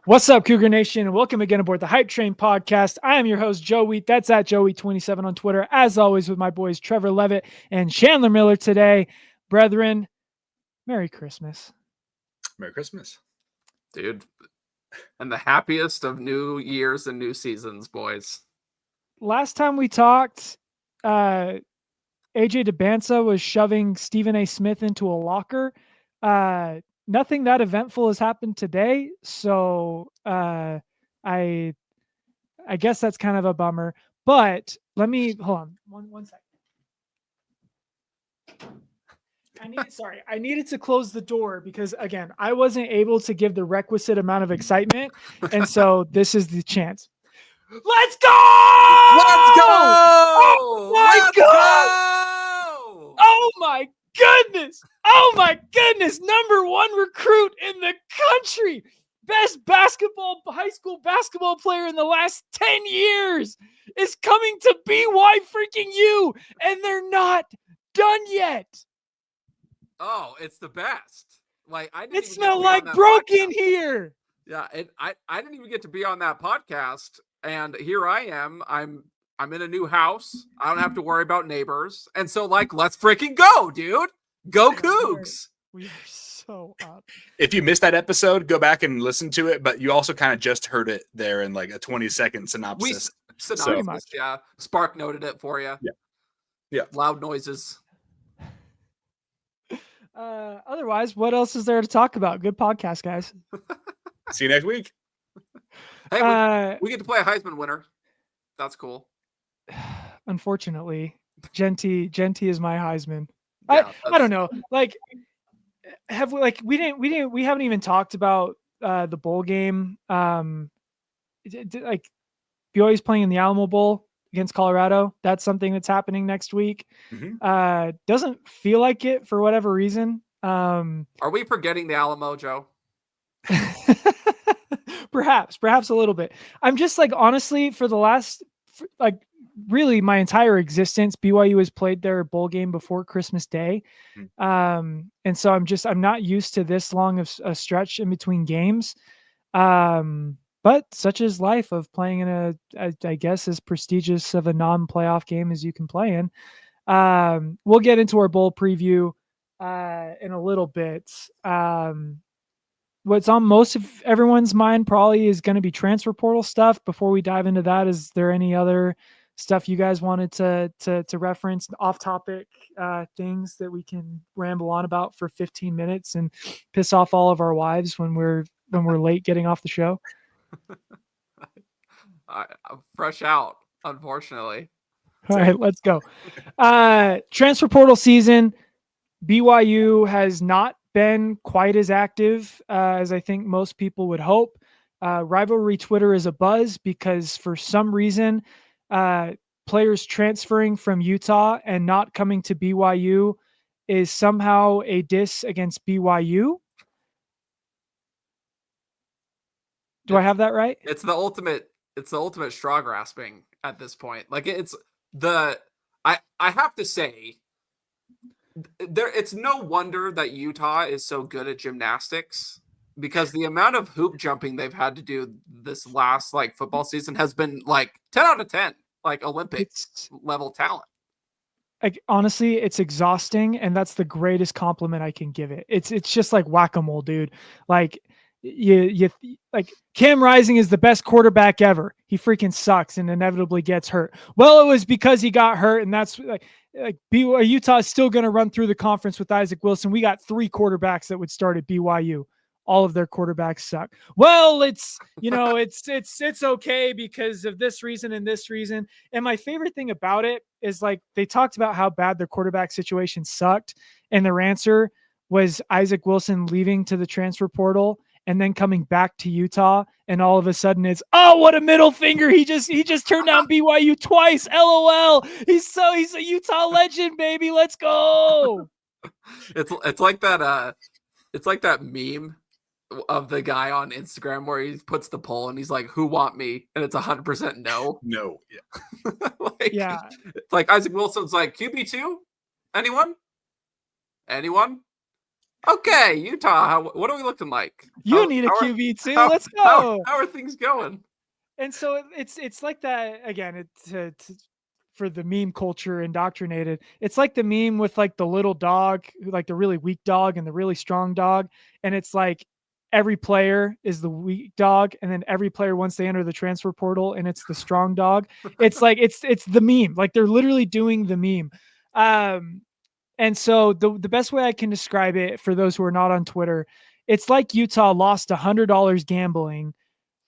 What's up, Cougar Nation? And welcome again aboard the Hype Train podcast. I am your host, Joe Wheat. That's at Joey27 on Twitter. As always, with my boys Trevor Levitt and Chandler Miller today. Brethren, Merry Christmas. Merry Christmas. Dude. And the happiest of new years and new seasons, boys. Last time we talked, AJ DeBanza was shoving Stephen A. Smith into a locker. Nothing that eventful has happened today, so I guess that's kind of a bummer. But let me hold on one second. I needed to close the door because again, I wasn't able to give the requisite amount of excitement, and so this is the chance. Let's go! Let's go! Oh my God! Oh my goodness! Oh my goodness! Number one recruit in the country, best high school basketball player in the last 10 years is coming to BYU, and they're not done yet. Oh, it's the best. Like it smelled like broken here. Yeah, I didn't even get to be on that podcast, and here I am. I'm in a new house. I don't have to worry about neighbors, and so let's freaking go, dude. Go Cougs! We are so up. If you missed that episode, go back and listen to it, but you also kind of just heard it there in like a 20-second synopsis. Yeah. Spark noted it for you. Yeah. Loud noises. Otherwise, what else is there to talk about? Good podcast, guys. See you next week. Hey, we get to play a Heisman winner. That's cool. Unfortunately, Genty is my Heisman. Yeah, I don't know. We haven't even talked about the bowl game. BYU's playing in the Alamo Bowl against Colorado. That's something that's happening next week. Mm-hmm. Doesn't feel like it for whatever reason. Are we forgetting the Alamo, Joe? Perhaps a little bit. I'm just honestly, for the last really my entire existence, BYU has played their bowl game before Christmas Day. And so I'm not used to this long of a stretch in between games. But such is life of playing in I guess as prestigious of a non-playoff game as you can play in. We'll get into our bowl preview in a little bit. What's on most of everyone's mind probably is going to be transfer portal stuff. Before we dive into that, is there any other stuff you guys wanted to reference, off-topic things that we can ramble on about for 15 minutes and piss off all of our wives when we're late getting off the show? I'm fresh out, unfortunately. All right, let's go. Transfer portal season. BYU has not been quite as active as I think most people would hope. Rivalry Twitter is abuzz because for some reason, players transferring from Utah and not coming to BYU is somehow a diss against BYU. Do I have that right? It's the ultimate straw grasping at this point. I have to say, it's no wonder that Utah is so good at gymnastics, because the amount of hoop jumping they've had to do this last football season has been 10 out of 10, Olympics level talent. Honestly, it's exhausting, and that's the greatest compliment I can give it. It's just like whack-a-mole, dude. You Cam Rising is the best quarterback ever. He freaking sucks and inevitably gets hurt. Well, it was because he got hurt, and that's Utah is still going to run through the conference with Isaac Wilson. We got 3 quarterbacks that would start at BYU. All of their quarterbacks suck. Well, it's okay because of this reason and this reason. And my favorite thing about it is they talked about how bad their quarterback situation sucked, and their answer was Isaac Wilson leaving to the transfer portal and then coming back to Utah, and all of a sudden it's, oh, what a middle finger. He just turned down BYU twice. LOL. He's a Utah legend, baby. Let's go. It's like that meme of the guy on Instagram where he puts the poll and he's like, who want me? And it's 100% no. No. Yeah. Yeah. It's like Isaac Wilson's like, QB2? Anyone? Okay, Utah. What are we looking like? You need a QB too. Let's How go. are things going? And so it's like that again. For the meme culture indoctrinated. It's like the meme with like the little dog, like the really weak dog and the really strong dog, and it's like every player is the weak dog, and then every player once they enter the transfer portal, and it's the strong dog. It's like it's the meme. Like they're literally doing the meme. And so the best way I can describe it for those who are not on Twitter, it's like Utah lost $100 gambling,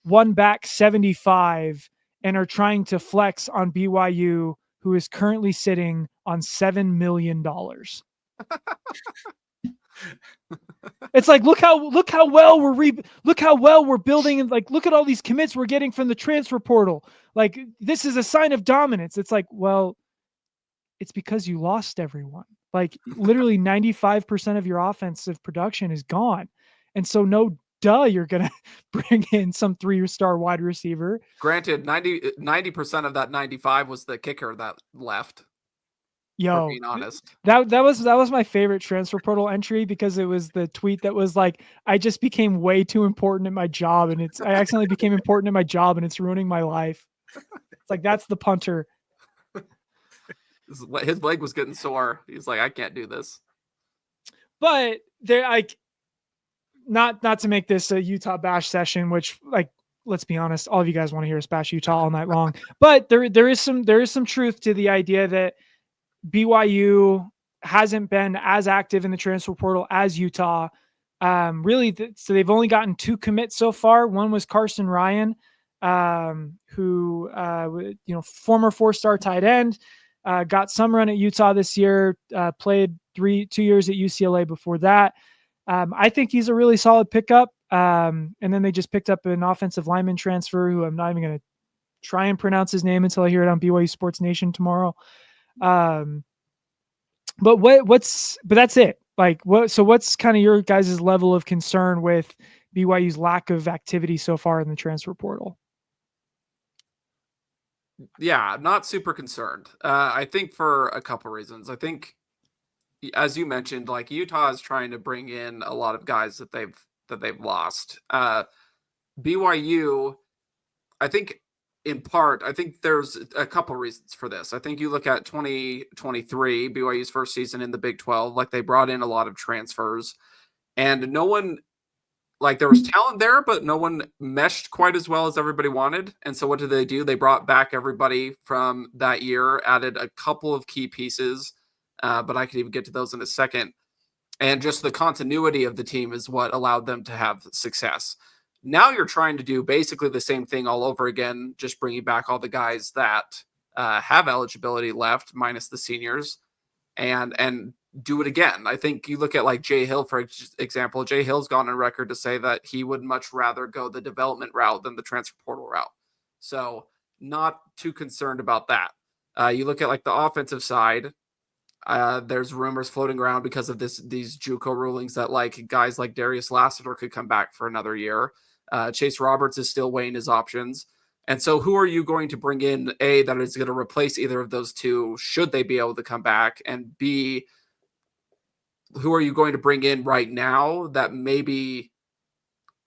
won back 75, and are trying to flex on BYU, who is currently sitting on $7 million. It's like look how well we're building, and like look at all these commits we're getting from the transfer portal. Like this is a sign of dominance. It's like, well, it's because you lost everyone. Like literally 95% of your offensive production is gone. And so no duh, you're going to bring in some 3-star wide receiver. Granted, 90% of that 95 was the kicker that left. Yo, for being honest. That was my favorite transfer portal entry, because it was the tweet that was like, I just became way too important at my job, and I accidentally became important at my job, and it's ruining my life. It's like, that's the punter. His leg was getting sore. He's like, I can't do this. But they're like, not to make this a Utah bash session, which, like, let's be honest, all of you guys want to hear us bash Utah all night long. But there is some truth to the idea that BYU hasn't been as active in the transfer portal as Utah. So they've only gotten 2 commits so far. One was Carson Ryan, who former 4-star tight end, got some run at Utah this year, played 2 years at UCLA before that. I think he's a really solid pickup. And then they just picked up an offensive lineman transfer who I'm not even going to try and pronounce his name until I hear it on BYU Sports Nation tomorrow. But that's it. Like what's kind of your guys' level of concern with BYU's lack of activity so far in the transfer portal? Yeah, not super concerned. I think for a couple reasons. I think, as you mentioned, like Utah is trying to bring in a lot of guys that they've lost. BYU, I think in part, I think there's a couple reasons for this. I think you look at 2023, BYU's first season in the Big 12, like they brought in a lot of transfers, and no one, like there was talent there, but no one meshed quite as well as everybody wanted. And so what did they do? They brought back everybody from that year, added a couple of key pieces, but I could even get to those in a second. And just the continuity of the team is what allowed them to have success. Now you're trying to do basically the same thing all over again, just bringing back all the guys that have eligibility left, minus the seniors, and do it again. I think you look at like Jay Hill, for example. Jay Hill's gone on record to say that he would much rather go the development route than the transfer portal route. So not too concerned about that. You look at like the offensive side. There's rumors floating around because of these JUCO rulings that like guys like Darius Lassiter could come back for another year. Chase Roberts is still weighing his options. And so who are you going to bring in, A, that is going to replace either of those two, should they be able to come back? And B, who are you going to bring in right now that maybe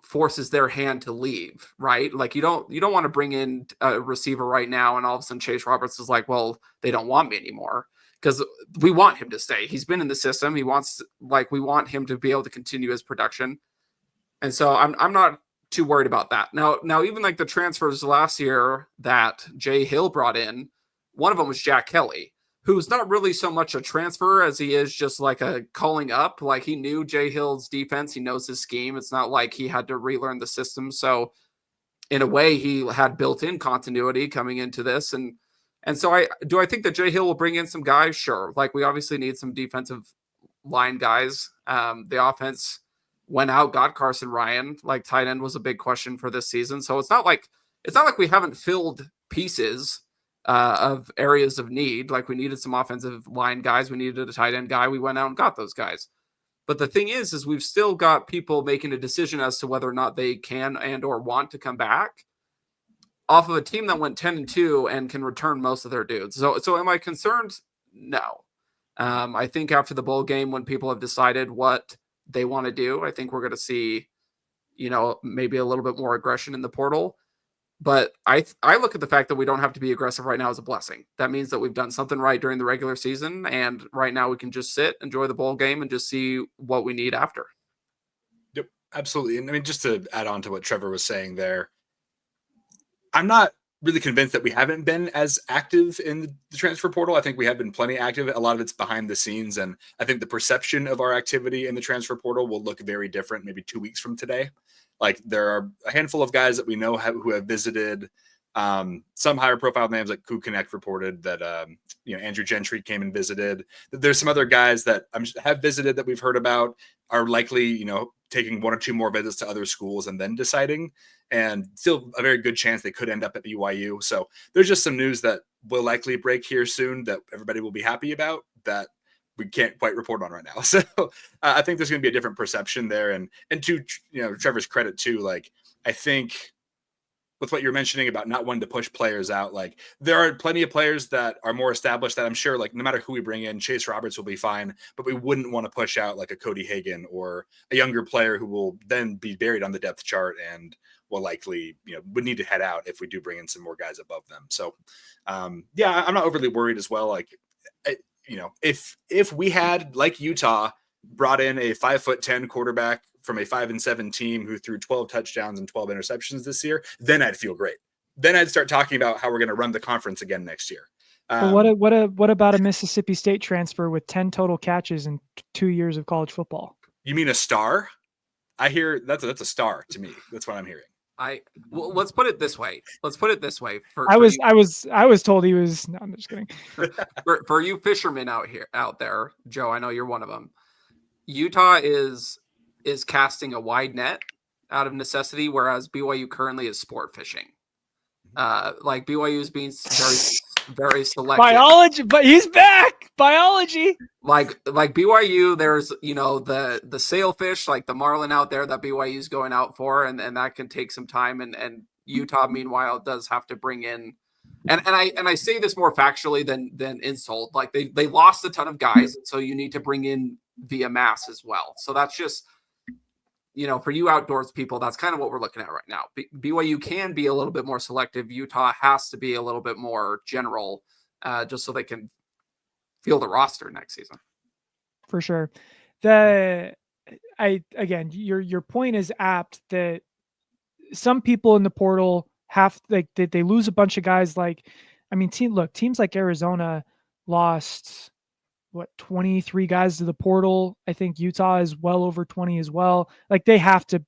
forces their hand to leave, right? Like you don't want to bring in a receiver right now and all of a sudden Chase Roberts is like, well, they don't want me anymore. Because we want him to stay. He's been in the system. We want him to be able to continue his production. And so I'm not too worried about that. Now, even like the transfers last year that Jay Hill brought in, one of them was Jack Kelly, who's not really so much a transfer as he is just like a calling up. Like he knew Jay Hill's defense. He knows his scheme. It's not like he had to relearn the system. So in a way, he had built-in continuity coming into this. And so I think that Jay Hill will bring in some guys? Sure. Like we obviously need some defensive line guys. The offense went out, got Carson Ryan. Like tight end was a big question for this season. So it's not like we haven't filled pieces of areas of need. Like we needed some offensive line guys. We needed a tight end guy. We went out and got those guys. But the thing is we've still got people making a decision as to whether or not they can and or want to come back off of a team that went 10-2 and can return most of their dudes. So am I concerned? No. I think after the bowl game, when people have decided what they want to do. I think we're going to see, maybe a little bit more aggression in the portal. But I look at the fact that we don't have to be aggressive right now as a blessing. That means that we've done something right during the regular season, and right now we can just sit, enjoy the bowl game, and just see what we need after. Yep, absolutely. And I mean, just to add on to what Trevor was saying there, I'm not really convinced that we haven't been as active in the transfer portal. I think we have been plenty active. A lot of it's behind the scenes. And I think the perception of our activity in the transfer portal will look very different maybe 2 weeks from today. Like there are a handful of guys that we know who have visited. Some higher profile names like Coup Connect reported that, Andrew Gentry came and visited. There's some other guys that have visited that we've heard about are likely, taking 1 or 2 more visits to other schools and then deciding, and still a very good chance they could end up at BYU. So there's just some news that will likely break here soon that everybody will be happy about that we can't quite report on right now. So I think there's going to be a different perception there. And to, Trevor's credit too, like, I think with what you're mentioning about not wanting to push players out, like there are plenty of players that are more established that I'm sure, like, no matter who we bring in, Chase Roberts will be fine, but we wouldn't want to push out like a Cody Hagan or a younger player who will then be buried on the depth chart and will likely, would need to head out if we do bring in some more guys above them. So I'm not overly worried as well. Like, if we had, like Utah, brought in a 5'10" quarterback from a 5-7 team who threw 12 touchdowns and 12 interceptions this year, then I'd feel great. Then I'd start talking about how we're going to run the conference again next year. What about a Mississippi State transfer with 10 total catches in 2 years of college football? You mean a star? I hear that's a star to me. That's what I'm hearing. Let's put it this way. I was told he was. No, I'm just kidding. for you fishermen out there, Joe, I know you're one of them. Utah is casting a wide net out of necessity, whereas BYU currently is sport fishing. Like BYU is being very, very selective. Biology, but he's back. Biology. Like BYU, there's the sailfish, like the marlin out there that BYU is going out for, and that can take some time. And Utah, meanwhile, does have to bring in. And I say this more factually than insult. Like they lost a ton of guys, so you need to bring in via mass as well. So that's just, for you outdoors people, that's kind of what we're looking at right now. BYU can be a little bit more selective. Utah has to be a little bit more general, just so they can field the roster next season. For sure. Your point is apt that some people in the portal they lose a bunch of guys. Like, I mean, teams like Arizona lost 23 guys to the portal. I think Utah is well over 20 as well. Like they have to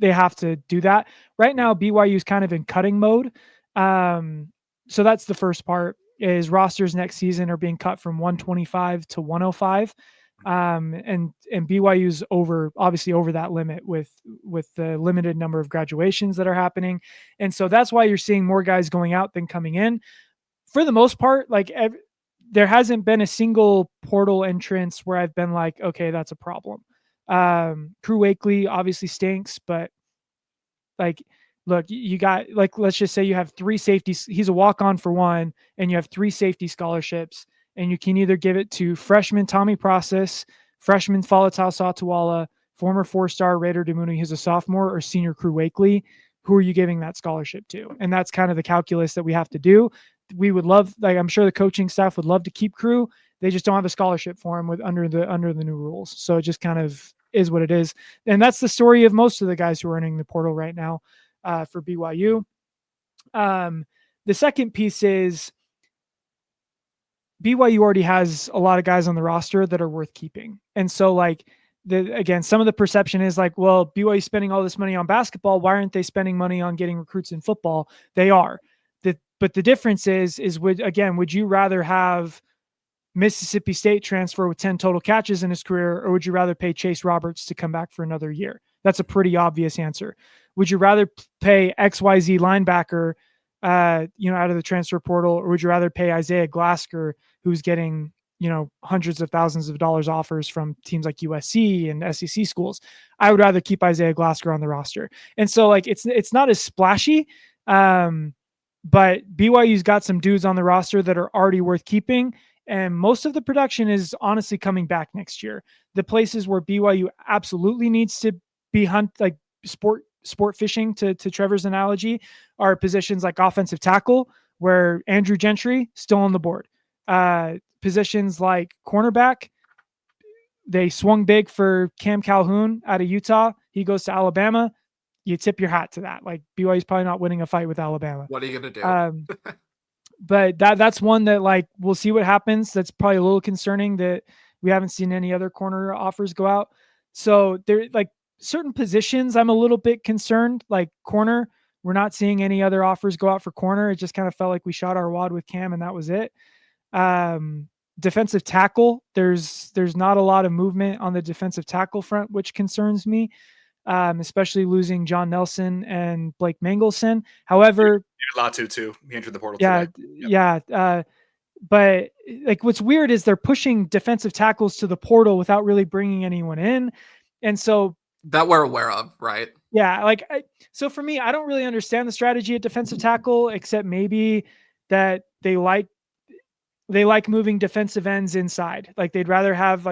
do that right now. BYU is kind of in cutting mode. So that's the first part, is rosters next season are being cut from 125 to 105. And BYU's obviously over that limit with the limited number of graduations that are happening. And so that's why you're seeing more guys going out than coming in. For the most part, like there hasn't been a single portal entrance where I've been like, okay, that's a problem. Crew Wakely obviously stinks, but like, look, you got, like, let's just say you have 3 safeties. He's a walk-on for one, and you have 3 safety scholarships, and you can either give it to freshman Tommy Process, freshman Falatau Satawala, former 4-star Raider Demuni, who's a sophomore, or senior Crew Wakely. Who are you giving that scholarship to? And that's kind of the calculus that we have to do. We would love, like, I'm sure the coaching staff would love to keep Crew. They just don't have a scholarship for him under the new rules. So it just kind of is what it is. And that's the story of most of the guys who are entering the portal right now for BYU. The second piece is BYU already has a lot of guys on the roster that are worth keeping. And so, like, again, some of the perception is like, well, BYU spending all this money on basketball. Why aren't they spending money on getting recruits in football? They are. But the difference is would you rather have Mississippi State transfer with 10 total catches in his career, or would you rather pay Chase Roberts to come back for another year? That's a pretty obvious answer. Would you rather pay XYZ linebacker, out of the transfer portal, or would you rather pay Isaiah Glasker, who's getting, hundreds of thousands of dollars offers from teams like USC and SEC schools? I would rather keep Isaiah Glasker on the roster. And so, like, it's not as splashy, but BYU's got some dudes on the roster that are already worth keeping. And most of the production is honestly coming back next year. The places where BYU absolutely needs to be sport fishing, to Trevor's analogy, are positions like offensive tackle, where Andrew Gentry still on the board. Positions like cornerback, they swung big for Cam Calhoun out of Utah. He goes to Alabama. You tip your hat to that. Like, BYU's probably not winning a fight with Alabama. What are you going to do? But that's one that, like, we'll see what happens. That's probably a little concerning that we haven't seen any other corner offers go out. So there, like, certain positions I'm a little bit concerned, like corner. We're not seeing any other offers go out for corner. It just kind of felt like we shot our wad with Cam and that was it. Defensive tackle, there's not a lot of movement on the defensive tackle front, which concerns me. Especially losing John Nelson and Blake Mangelson. However, Latu too. He entered the portal today. Yeah. But like, what's weird is they're pushing defensive tackles to the portal without really bringing anyone in. And so that we're aware of, right? Yeah. So for me, I don't really understand the strategy at defensive tackle, except maybe that they like moving defensive ends inside. Like, they'd rather have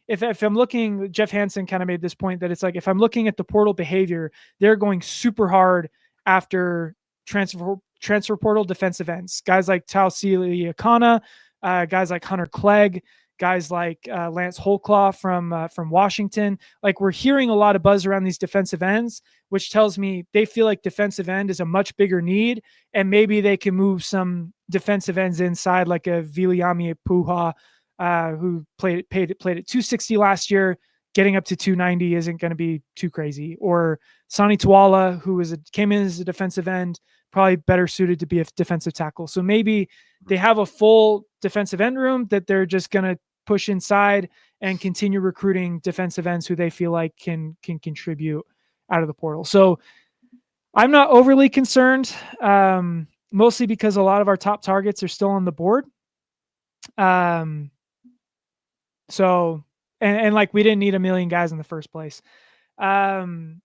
if I'm looking, Jeff Hansen kind of made this point that it's like, if I'm looking at the portal behavior, they're going super hard after transfer portal defensive ends. Guys like Tausili Akana, guys like Hunter Clegg, guys like Lance Holclaw from Washington. Like, we're hearing a lot of buzz around these defensive ends, which tells me they feel like defensive end is a much bigger need, and maybe they can move some defensive ends inside, like a Viliami Puha, who played at 260 last year. Getting up to 290 isn't going to be too crazy. Or Sonny Tuala, who came in as a defensive end, probably better suited to be a defensive tackle. So maybe they have a full defensive end room that they're just going to push inside and continue recruiting defensive ends who they feel like can contribute out of the portal. So I'm not overly concerned, mostly because a lot of our top targets are still on the board. So, and like, we didn't need a million guys in the first place. Things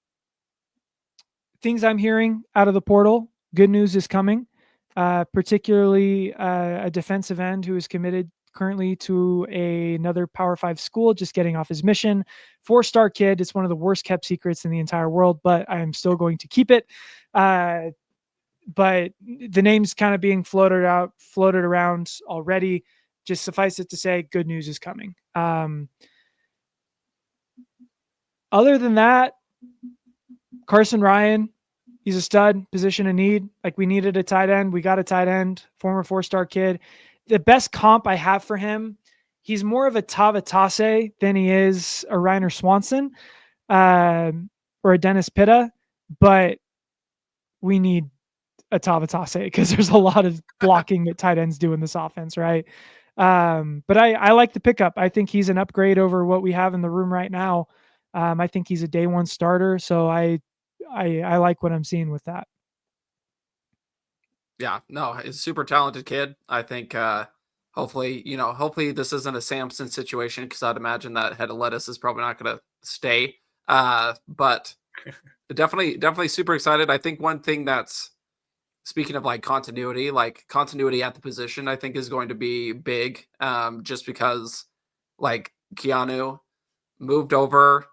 I'm hearing out of the portal, good news is coming, particularly a defensive end who is committed currently to another Power 5 school, just getting off his mission. 4-star kid. It's one of the worst kept secrets in the entire world, but I'm still going to keep it. But the name's kind of being floated around already. Just suffice it to say, good news is coming. Other than that, Carson Ryan, he's a stud, position of need. Like, we needed a tight end. We got a tight end, former 4-star kid. The best comp I have for him, he's more of a Tavatase than he is a Reiner Swanson, or a Dennis Pitta, but we need a Tavatase because there's a lot of blocking that tight ends do in this offense, right? But I like the pickup. I think he's an upgrade over what we have in the room right now. I think he's a day one starter, so I like what I'm seeing with that. Yeah, no, he's a super talented kid. I think hopefully this isn't a Samson situation, because I'd imagine that head of lettuce is probably not going to stay. But definitely super excited. I think one thing that's, speaking of like continuity at the position, I think is going to be big, just because like Keanu moved over,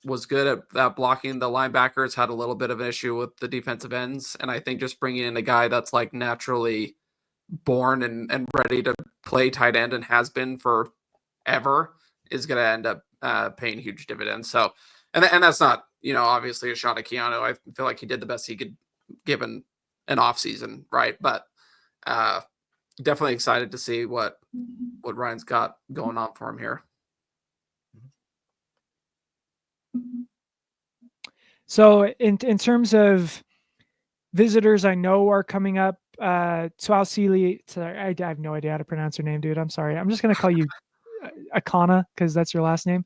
was good at blocking the linebackers, had a little bit of an issue with the defensive ends. And I think just bringing in a guy that's like naturally born and ready to play tight end and has been forever is going to end up paying huge dividends. So, and that's not, obviously a shot at Keanu. I feel like he did the best he could given an off season. Right. But definitely excited to see what Ryan's got going on for him here. So in terms of visitors I know are coming up, Tuasili, I have no idea how to pronounce her name, dude. I'm sorry. I'm just going to call you Akana because that's your last name.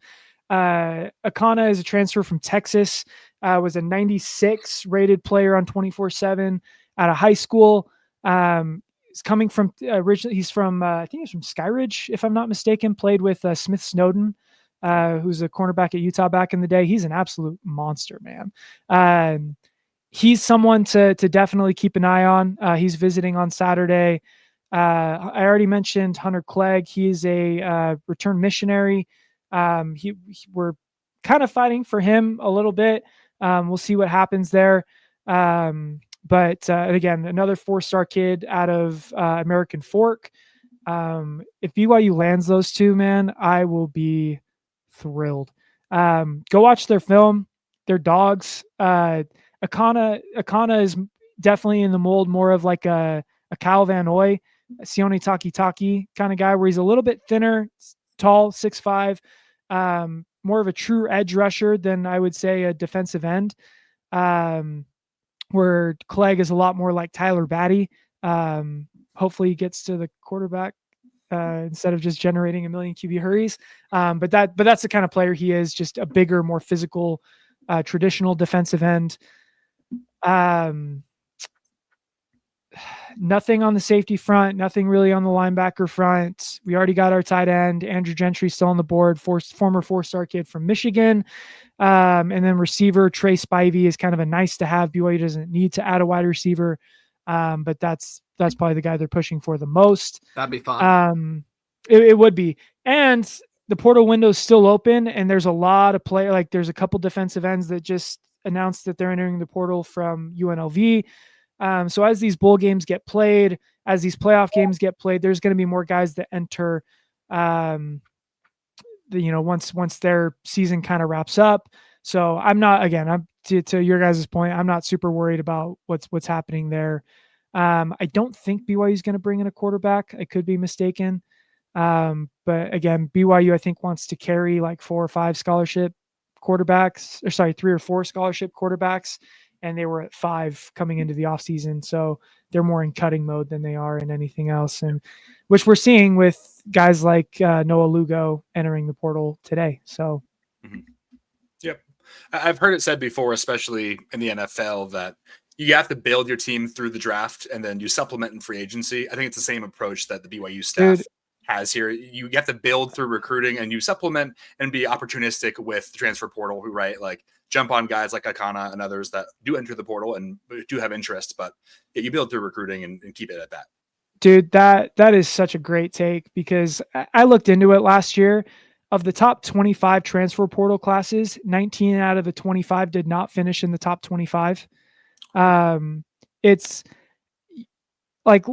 Akana is a transfer from Texas, was a 96 rated player on 24/7 out of high school. He's coming from originally, he's from, I think he's from Skyridge, if I'm not mistaken, played with Smith Snowden, who's a cornerback at Utah back in the day. He's an absolute monster, man. He's someone to definitely keep an eye on. He's visiting on Saturday. I already mentioned Hunter Clegg. He is a return missionary. We're kind of fighting for him a little bit. We'll see what happens there. But again, another 4-star kid out of American Fork. If BYU lands those two, man, I will be thrilled. Go watch their film. They're dogs. Akana is definitely in the mold more of like a Kyle Van Noy, Sione Taki kind of guy, where he's a little bit thinner, tall, 6'5", more of a true edge rusher than I would say a defensive end. Where Clegg is a lot more like Tyler Batty. Hopefully he gets to the quarterback instead of just generating a million QB hurries. But that's the kind of player he is, just a bigger, more physical, traditional defensive end. Nothing on the safety front, nothing really on the linebacker front. We already got our tight end, Andrew Gentry, still on the board, former 4-star kid from Michigan. And then receiver, Trey Spivey is kind of a nice to have. BYU doesn't need to add a wide receiver. But that's probably the guy they're pushing for the most. That'd be fun. It would be. And the portal window is still open, and there's a lot of play. Like there's a couple defensive ends that just announced that they're entering the portal from UNLV. So as these bowl games get played, as these playoff games get played, there's going to be more guys that enter, once their season kind of wraps up. So I'm to your guys' point, I'm not super worried about what's happening there. I don't think BYU is going to bring in a quarterback. I could be mistaken. But again, BYU, I think, wants to carry like 4 or 5 scholarship quarterbacks, 3 or 4 scholarship quarterbacks. And they were at 5 coming into the offseason. So they're more in cutting mode than they are in anything else. And which we're seeing with guys like Noah Lugo entering the portal today. So, Yep. I've heard it said before, especially in the NFL, that you have to build your team through the draft and then you supplement in free agency. I think it's the same approach that the BYU staff has here. You have to build through recruiting and you supplement and be opportunistic with the transfer portal, right? Like jump on guys like Akana and others that do enter the portal and do have interest, but you build through recruiting and keep it at that. Dude, that is such a great take, because I looked into it last year. Of the top 25 transfer portal classes, 19 out of the 25 did not finish in the top 25. It's like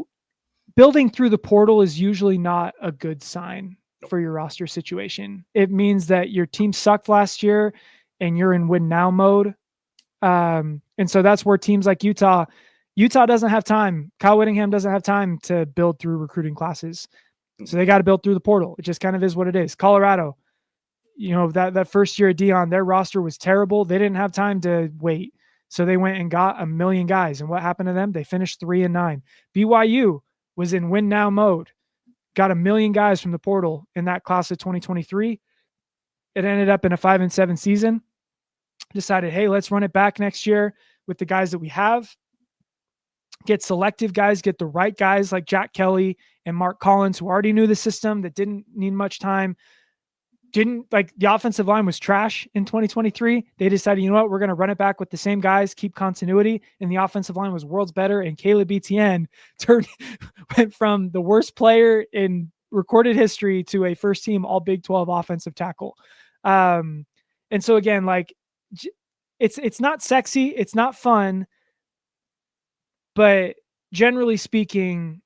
building through the portal is usually not a good sign for your roster situation. It means that your team sucked last year and you're in win now mode. And so that's where teams like Utah doesn't have time. Kyle Whittingham doesn't have time to build through recruiting classes. So they got to build through the portal. It just kind of is what it is. Colorado, that first year at Dion, their roster was terrible. They didn't have time to wait. So they went and got 1 million guys. And what happened to them? They finished 3-9. BYU was in win now mode, got 1 million guys from the portal in that class of 2023. It ended up in a 5-7 season. Decided, hey, let's run it back next year with the guys that we have. Get selective guys, get the right guys like Jack Kelly and Mark Collins, who already knew the system, that didn't need much time. The offensive line was trash in 2023. They decided, you know what, we're going to run it back with the same guys, keep continuity. And the offensive line was worlds better. And Caleb Etienne went from the worst player in recorded history to a first team all Big 12 offensive tackle. And so again, like it's not sexy. It's not fun. But generally speaking,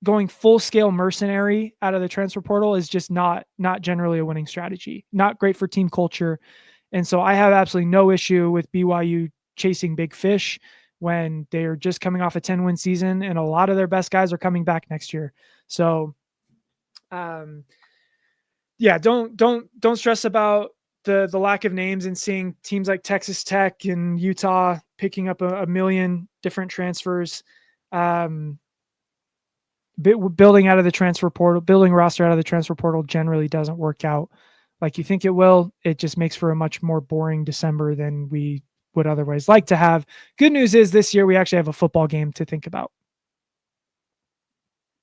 going full scale mercenary out of the transfer portal is just not generally a winning strategy. Not great for team culture. And so I have absolutely no issue with BYU chasing big fish when they're just coming off a 10-win season and a lot of their best guys are coming back next year. So don't stress about the lack of names and seeing teams like Texas Tech and Utah picking up a million different transfers. Building out of the transfer portal, building a roster out of the transfer portal generally doesn't work out like you think it will. It just makes for a much more boring December than we would otherwise like to have. Good news is this year we actually have a football game to think about.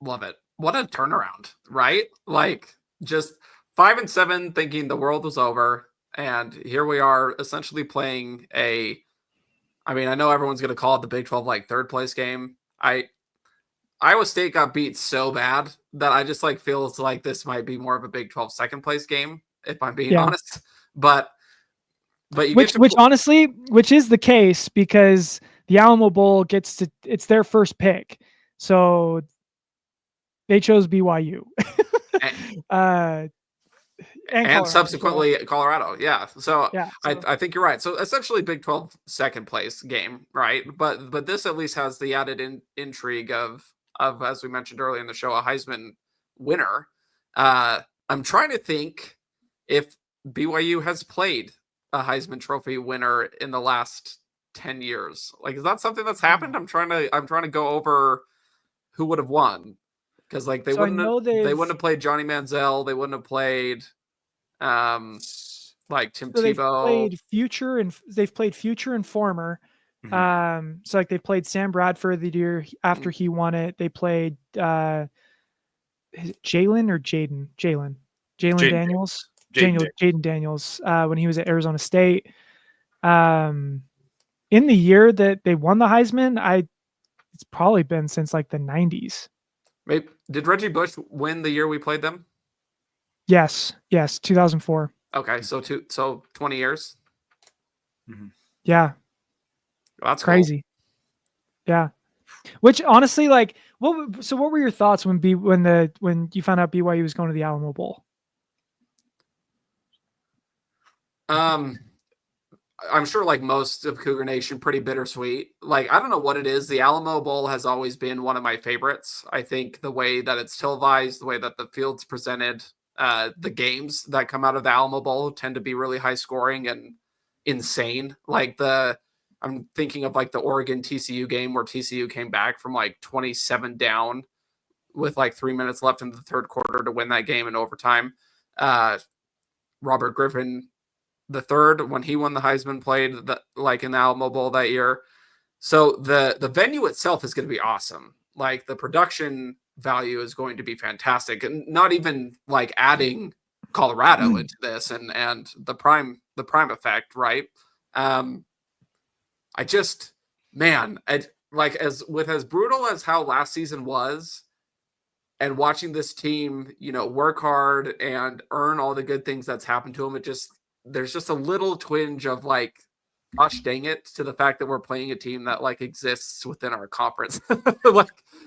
Love it. What a turnaround, right? Like just 5-7 thinking the world was over. And here we are essentially playing I know everyone's going to call it the Big 12 like third place game. Iowa State got beat so bad that I just like feels like this might be more of a Big 12 second place game, if I'm being Yeah. honest. But you which honestly, which is the case because the Alamo Bowl it's their first pick. So they chose BYU. and subsequently Colorado. Yeah. So, yeah, I think you're right. So essentially Big 12 second place game, right? But this at least has the added intrigue of, as we mentioned earlier in the show, a Heisman winner. I'm trying to think if BYU has played a Heisman Trophy winner in the last 10 years. Like, is that something that's happened? I'm trying to go over who would have won, because like they wouldn't have played Johnny Manziel. They wouldn't have played like Tim Tebow. They've played future and former. So like they played Sam Bradford the year after he won it. They played Jalen Daniels. Jaden Daniels when he was at Arizona State. In the year that they won the Heisman, it's probably been since like the 90s. Maybe, did Reggie Bush win the year we played them? Yes, 2004. Okay, so 20 years. Yeah, that's crazy. Cool. Yeah, which honestly, like, what were your thoughts when you found out BYU was going to the Alamo Bowl? I'm sure, like most of Cougar Nation, pretty bittersweet. Like, I don't know what it is. The Alamo Bowl has always been one of my favorites. I think the way that it's televised, the way that the field's presented, the games that come out of the Alamo Bowl tend to be really high scoring and insane. Like I'm thinking of like the Oregon TCU game where TCU came back from like 27 down with like 3 minutes left in the third quarter to win that game in overtime. Robert Griffin the third, when he won the Heisman, played like in the Alamo Bowl that year. So the venue itself is going to be awesome. Like the production value is going to be fantastic, and not even like adding Colorado into this and the prime effect, right? I just, man, like as brutal as how last season was, and watching this team, work hard and earn all the good things that's happened to them, there's just a little twinge of like, gosh dang it, to the fact that we're playing a team that like exists within our conference.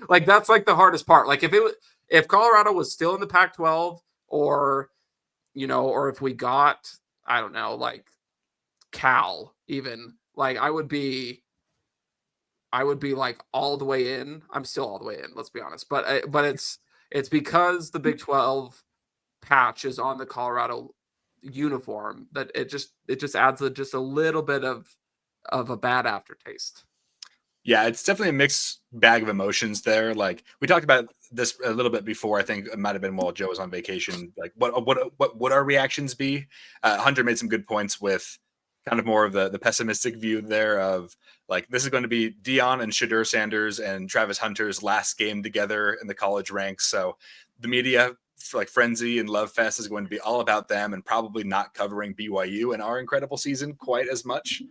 like that's like the hardest part. Like if Colorado was still in the Pac-12, or if we got, I don't know, like Cal even, like I would be like all the way in. I'm still all the way in, let's be honest. But it's because the Big 12 patch is on the Colorado uniform that it just adds just a little bit of a bad aftertaste. Yeah, it's definitely a mixed bag of emotions there. Like we talked about this a little bit before. I think it might have been while Joe was on vacation. Like what would our reactions be? Hunter made some good points with kind of more of the pessimistic view there of like, this is going to be Deion and Shadur Sanders and Travis Hunter's last game together in the college ranks. So the media, like Frenzy and Love Fest, is going to be all about them and probably not covering BYU and our incredible season quite as much.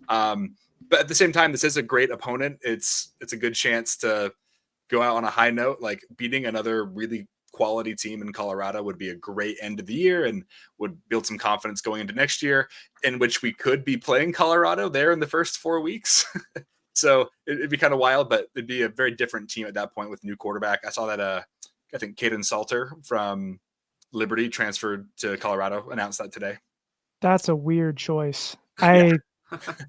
But at the same time, this is a great opponent. It's a good chance to go out on a high note. Like beating another really quality team in Colorado would be a great end of the year and would build some confidence going into next year, in which we could be playing Colorado there in the first 4 weeks. So it'd be kind of wild, but it'd be a very different team at that point with new quarterback. I saw that I think Caden Salter from Liberty transferred to Colorado, announced that today. That's a weird choice. I'm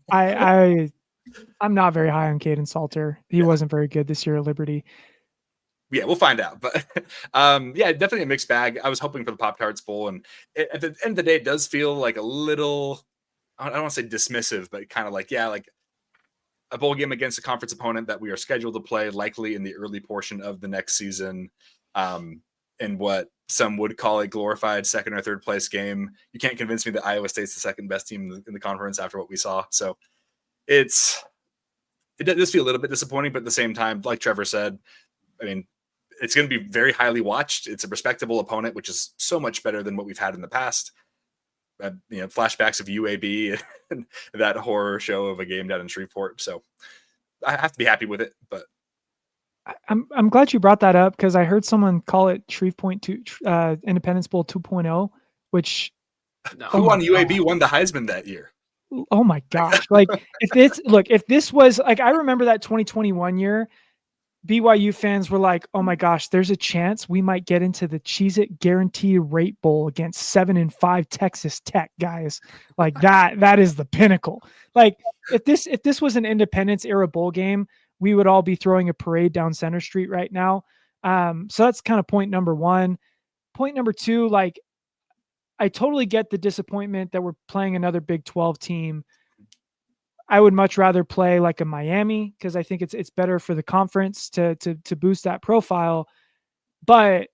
not very high on Caden Salter. He wasn't very good this year at Liberty. Yeah, we'll find out. But yeah, definitely a mixed bag. I was hoping for the Pop-Tarts Bowl, and at the end of the day, it does feel like a little, I don't want to say dismissive, but kind of like, yeah, like a bowl game against a conference opponent that we are scheduled to play likely in the early portion of the next season. In what some would call a glorified second or third place game. You can't convince me that Iowa State's the second best team in the conference after what we saw. So it does feel a little bit disappointing, but at the same time, like Trevor said, I mean, it's going to be very highly watched. It's a respectable opponent, which is so much better than what we've had in the past. Flashbacks of UAB and that horror show of a game down in Shreveport. So I have to be happy with it, but I'm glad you brought that up because I heard someone call it Shreve Point Independence Bowl 2.0, which No. Who on UAB won the Heisman that year? oh my gosh. Like if this was like, I remember that 2021 year, BYU fans were like, oh my gosh, there's a chance we might get into the Cheez-It Guarantee Rate Bowl against 7-5 Texas Tech, guys. Like that is the pinnacle. Like if this was an Independence era bowl game, we would all be throwing a parade down Center Street right now. So that's kind of point number one. Point number two, like I totally get the disappointment that we're playing another Big 12 team. I would much rather play like a Miami because I think it's better for the conference to boost that profile. But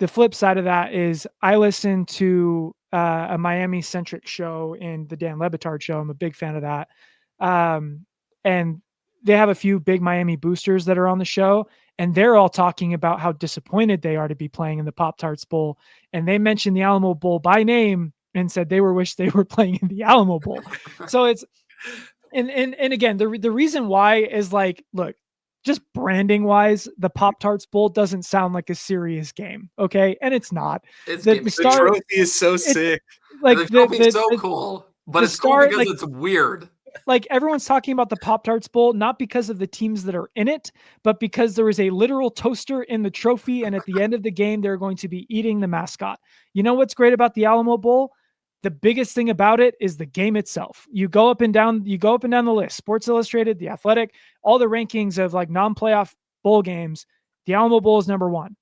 the flip side of that is I listen to a Miami centric show in the Dan Le Batard show. I'm a big fan of that. And they have a few big Miami boosters that are on the show, and they're all talking about how disappointed they are to be playing in the Pop-Tarts Bowl. And they mentioned the Alamo Bowl by name and said they wish they were playing in the Alamo Bowl. So it's, and again, the reason why is like, look, just branding wise, the Pop-Tarts Bowl doesn't sound like a serious game. Okay. And it's not. It's The trophy is so sick. Like the trophy is so cool, but it's cool because like, it's weird. Like everyone's talking about the Pop-Tarts Bowl, not because of the teams that are in it, but because there is a literal toaster in the trophy. And at the end of the game, they're going to be eating the mascot. You know what's great about the Alamo Bowl? The biggest thing about it is the game itself. You go up and down the list, Sports Illustrated, The Athletic, all the rankings of like non-playoff bowl games. The Alamo Bowl is number one.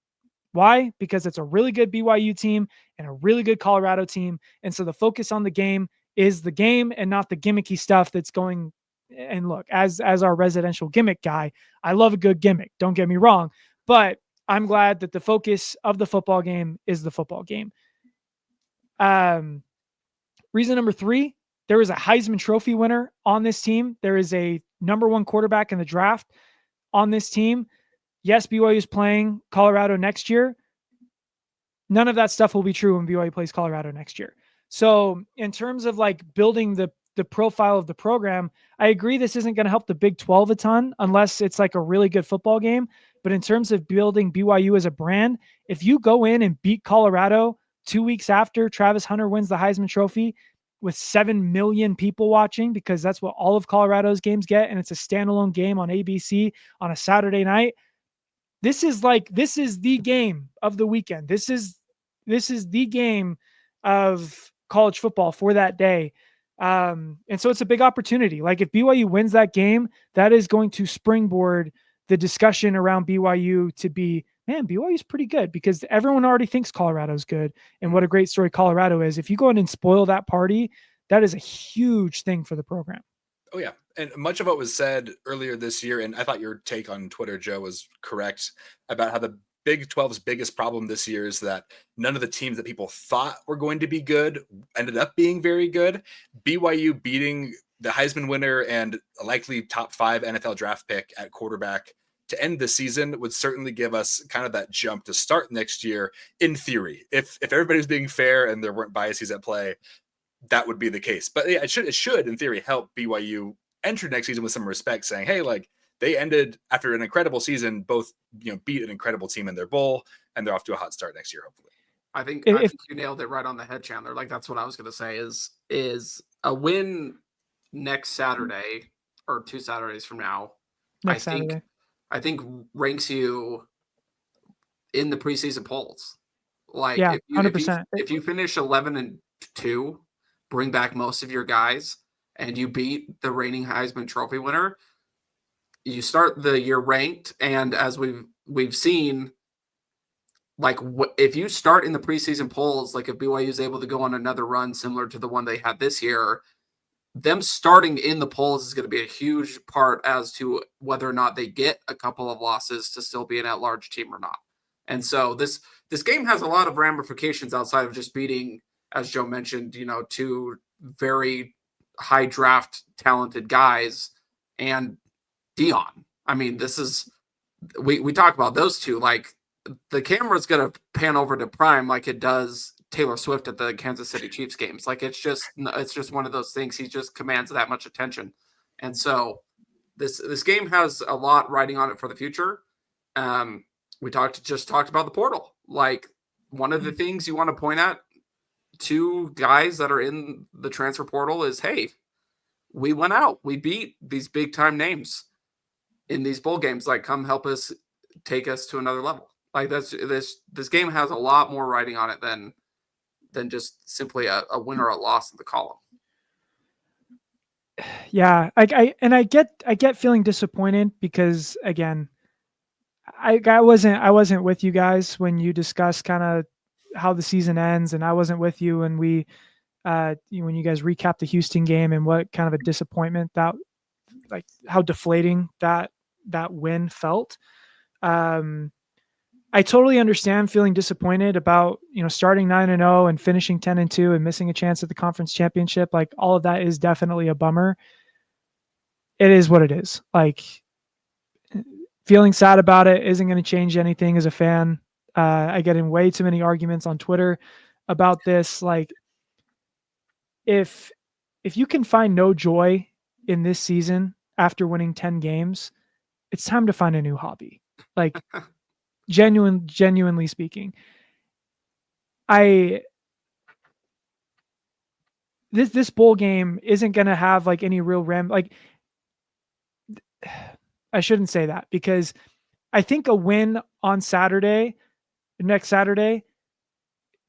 Why? Because it's a really good BYU team and a really good Colorado team. And so the focus on the game is the game and not the gimmicky stuff that's going. And look, as our residential gimmick guy, I love a good gimmick. Don't get me wrong, but I'm glad that the focus of the football game is the football game. Reason number three, there is a Heisman Trophy winner on this team. There is a number one quarterback in the draft on this team. Yes, BYU is playing Colorado next year. None of that stuff will be true when BYU plays Colorado next year. So in terms of like building the profile of the program, I agree this isn't going to help the Big 12 a ton unless it's like a really good football game. But in terms of building BYU as a brand, if you go in and beat Colorado 2 weeks after Travis Hunter wins the Heisman Trophy with 7 million people watching, because that's what all of Colorado's games get, and it's a standalone game on ABC on a Saturday night, this is the game of the weekend. This is the game of college football for that day. And so it's a big opportunity. Like if BYU wins that game, that is going to springboard the discussion around BYU to be, man, BYU is pretty good because everyone already thinks Colorado's good and what a great story Colorado is. If you go in and spoil that party, that is a huge thing for the program. Oh yeah. And much of what was said earlier this year, and I thought your take on Twitter, Joe, was correct about how the Big 12's biggest problem this year is that none of the teams that people thought were going to be good ended up being very good. BYU beating the Heisman winner and a likely top 5 NFL draft pick at quarterback to end the season would certainly give us kind of that jump to start next year. In theory, if everybody was being fair and there weren't biases at play, that would be the case. But yeah, it should in theory help BYU enter next season with some respect, saying, hey, like they ended after an incredible season, both, beat an incredible team in their bowl, and they're off to a hot start next year, hopefully. I think you nailed it right on the head, Chandler. Like that's what I was going to say is a win next Saturday or 2 Saturdays from now. I think ranks you in the preseason polls. Like yeah, 100%. If you finish 11-2, bring back most of your guys, and you beat the reigning Heisman Trophy winner, you start the year ranked. And as we've seen, like if you start in the preseason polls, like if BYU is able to go on another run similar to the one they had this year, them starting in the polls is going to be a huge part as to whether or not they get a couple of losses to still be an at-large team or not. And so this game has a lot of ramifications outside of just beating, as Joe mentioned, 2 very high draft talented guys and Dion. I mean, this is, we talk about those two, like the camera's going to pan over to Prime like it does Taylor Swift at the Kansas City Chiefs games. Like it's just one of those things. He just commands that much attention. And so this game has a lot riding on it for the future. We just talked about the portal. Like, one of the things you want to point at to guys that are in the transfer portal is, hey, we went out, we beat these big time names in these bowl games. Like, come help us, take us to another level. Like, this game has a lot more writing on it than just simply a win or a loss in the column. Yeah, I get feeling disappointed because, again, I wasn't with you guys when you discussed kind of how the season ends, and I wasn't with you when we when you guys recapped the Houston game and what kind of a disappointment that, like, how deflating that win felt. I totally understand feeling disappointed about, starting 9-0 and finishing 10-2 and missing a chance at the conference championship. Like, all of that is definitely a bummer. It is what it is. Like, feeling sad about it isn't going to change anything as a fan. I get in way too many arguments on Twitter about this. Like, if you can find no joy in this season after winning 10 games, it's time to find a new hobby. Like, genuinely speaking, this bowl game isn't going to have like any real like, I shouldn't say that, because I think a win on next Saturday,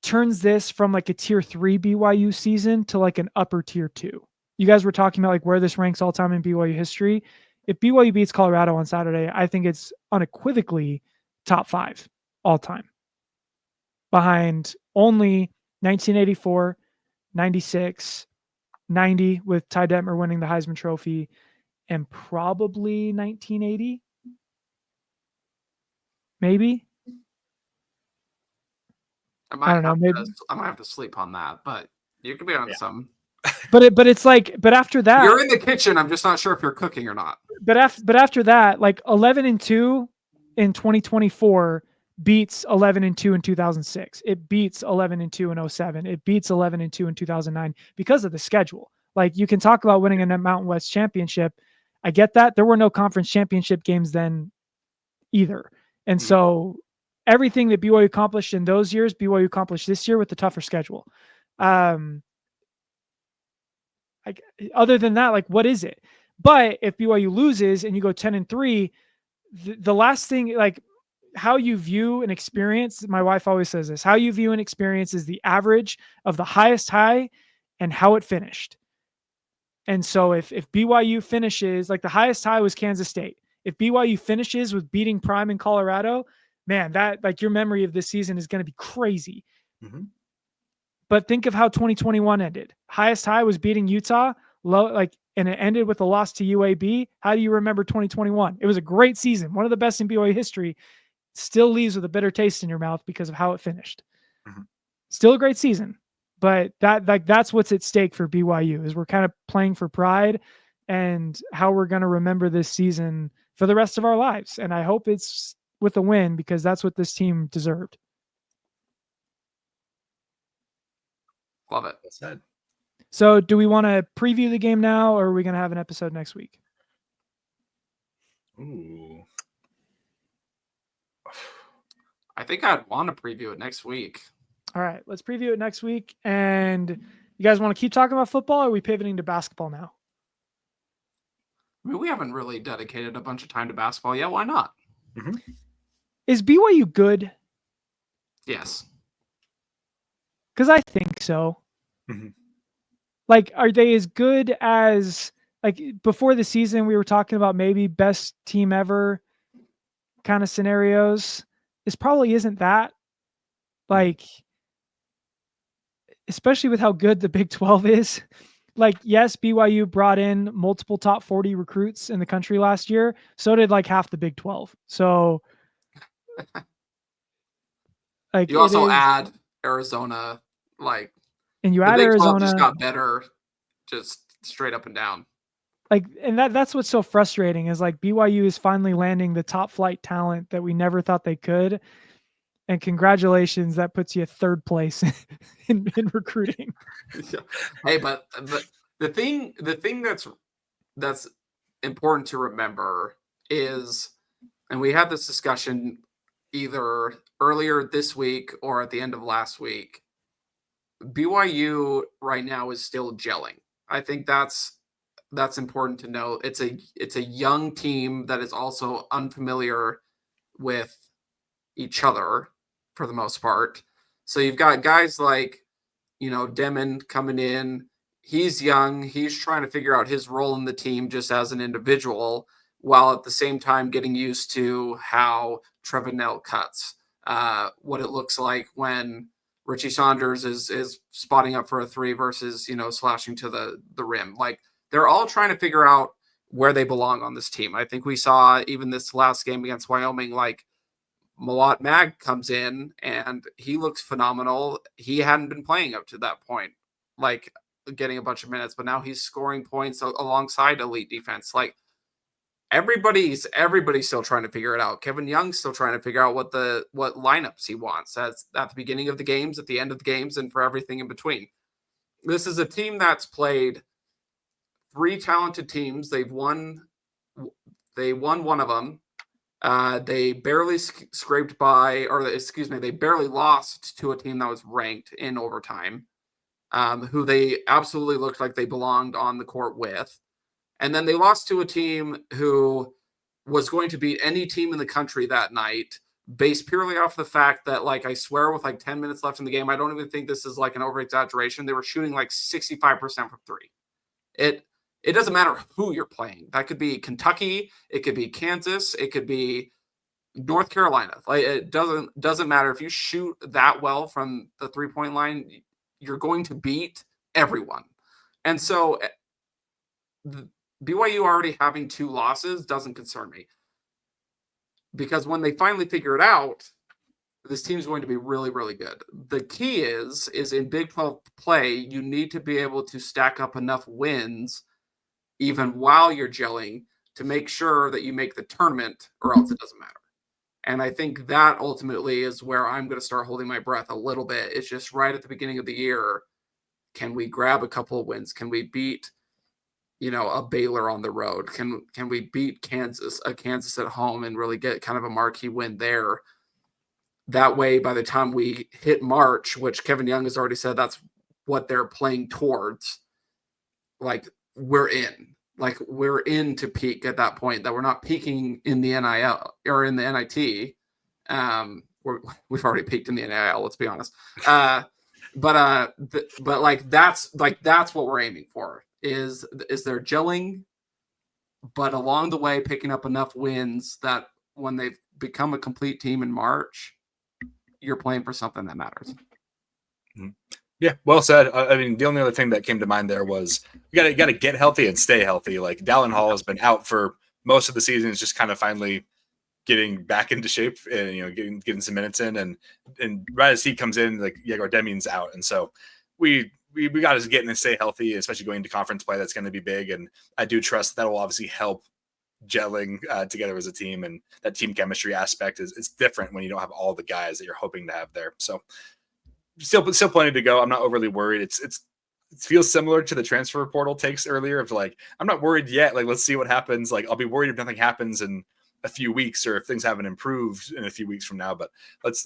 turns this from like a tier 3 BYU season to like an upper tier 2. You guys were talking about like where this ranks all time in BYU history. If BYU beats Colorado on Saturday, I think it's unequivocally top 5 all time, behind only 1984, 96, 90 with Ty Detmer winning the Heisman Trophy, and probably 1980, maybe. I don't know. Maybe I might have to sleep on that, but you could be on some. But it's like, but after that, you're in the kitchen. I'm just not sure if you're cooking or not. But after that, like 11-2 in 2024 beats 11-2 in 2006. It beats 11-2 in 2007. It beats 11-2 in 2009 because of the schedule. Like, you can talk about winning a Mountain West championship. I get that. There were no conference championship games then either. And so everything that BYU accomplished in those years, BYU accomplished this year with the tougher schedule. Other than that, like, what is it? But if BYU loses and you go 10-3, the last thing, like, how you view an experience, my wife always says this, how you view an experience is the average of the highest high and how it finished. And so if BYU finishes, like, the highest high was Kansas State. If BYU finishes with beating Prime in Colorado, man, that, like, your memory of this season is going to be crazy. Mm-hmm. But think of how 2021 ended. Highest high was beating Utah, and it ended with a loss to UAB. How do you remember 2021? It was a great season, one of the best in BYU history. Still leaves with a bitter taste in your mouth because of how it finished. Mm-hmm. Still a great season, but that's what's at stake for BYU, is we're kind of playing for pride and how we're going to remember this season for the rest of our lives. And I hope it's with a win, because that's what this team deserved. Love it. Well said. So do we want to preview the game now, or are we going to have an episode next week? Ooh. I think I'd want to preview it next week. All right, let's preview it next week. And you guys want to keep talking about football, or are we pivoting to basketball now? I mean, we haven't really dedicated a bunch of time to basketball yet. Why not? Mm-hmm. Is BYU good? Yes. Because I think so. Mm-hmm. Like, are they as good as, like, before the season we were talking about maybe best team ever kind of scenarios? This probably isn't that. Like, especially with how good the Big 12 is. Like, yes, BYU brought in multiple top 40 recruits in the country last year. So did like half the Big 12. So, like, you also add Arizona, like, and you add Arizona, just got better, just straight up and down. Like, and that's what's so frustrating, is like BYU is finally landing the top flight talent that we never thought they could. And congratulations, that puts you third place in recruiting. Hey, but the thing that's important to remember is, and we had this discussion either earlier this week or at the end of last week. BYU right now is still gelling. I think that's important to note. It's a young team that is also unfamiliar with each other for the most part. So you've got guys like, Demon coming in. He's young. He's trying to figure out his role in the team just as an individual, while at the same time getting used to how Trevor cuts, what it looks like when Richie Saunders is spotting up for a three versus, slashing to the rim. Like, they're all trying to figure out where they belong on this team. I think we saw even this last game against Wyoming, like, Mawat Mag comes in and he looks phenomenal. He hadn't been playing up to that point, like getting a bunch of minutes, but now he's scoring points alongside elite defense. Like, everybody's still trying to figure it out. Kevin Young's still trying to figure out what lineups he wants at the beginning of the games, at the end of the games, and for everything in between. This is a team that's played 3 talented teams. They won one of them. They barely scraped by, they barely lost to a team that was ranked in overtime, who they absolutely looked like they belonged on the court with. And then they lost to a team who was going to beat any team in the country that night, based purely off the fact that, like, I swear with like 10 minutes left in the game, I don't even think this is like an over exaggeration, they were shooting like 65% from three. It doesn't matter who you're playing. That could be Kentucky, it could be Kansas, it could be North Carolina. Like, it doesn't matter. If you shoot that well from the 3-point line, you're going to beat everyone. And so BYU already having 2 losses doesn't concern me, because when they finally figure it out, this team is going to be really, really good. The key is in Big 12 play, you need to be able to stack up enough wins even while you're gelling to make sure that you make the tournament, or else it doesn't matter. And I think that ultimately is where I'm going to start holding my breath a little bit. It's just right at the beginning of the year, can we grab a couple of wins? Can we beat a Baylor on the road? Can we beat Kansas at home and really get kind of a marquee win there? That way, by the time we hit March, which Kevin Young has already said that's what they're playing towards, like, we're in to peak at that point, that we're not peaking in the NIL or in the NIT. We've already peaked in the NIL, let's be honest. But that's what we're aiming for. Is they're gelling, but along the way picking up enough wins that when they become a complete team in March, you're playing for something that matters. Yeah, well said. I mean, the only other thing that came to mind there was you got to get healthy and stay healthy. Like, Dallin Hall has been out for most of the season, is just kind of finally getting back into shape and getting some minutes in, and right as he comes in, like, Yegor Deming's out, and so we got to get in and stay healthy, especially going into conference play. That's going to be big, and I do trust that will obviously help gelling together as a team, and that team chemistry aspect it's different when you don't have all the guys that you're hoping to have there. So still plenty to go. I'm not overly worried. It feels similar to the transfer portal takes earlier of, like, I'm not worried yet. Like, let's see what happens. Like, I'll be worried if nothing happens in a few weeks, or if things haven't improved in a few weeks from now, but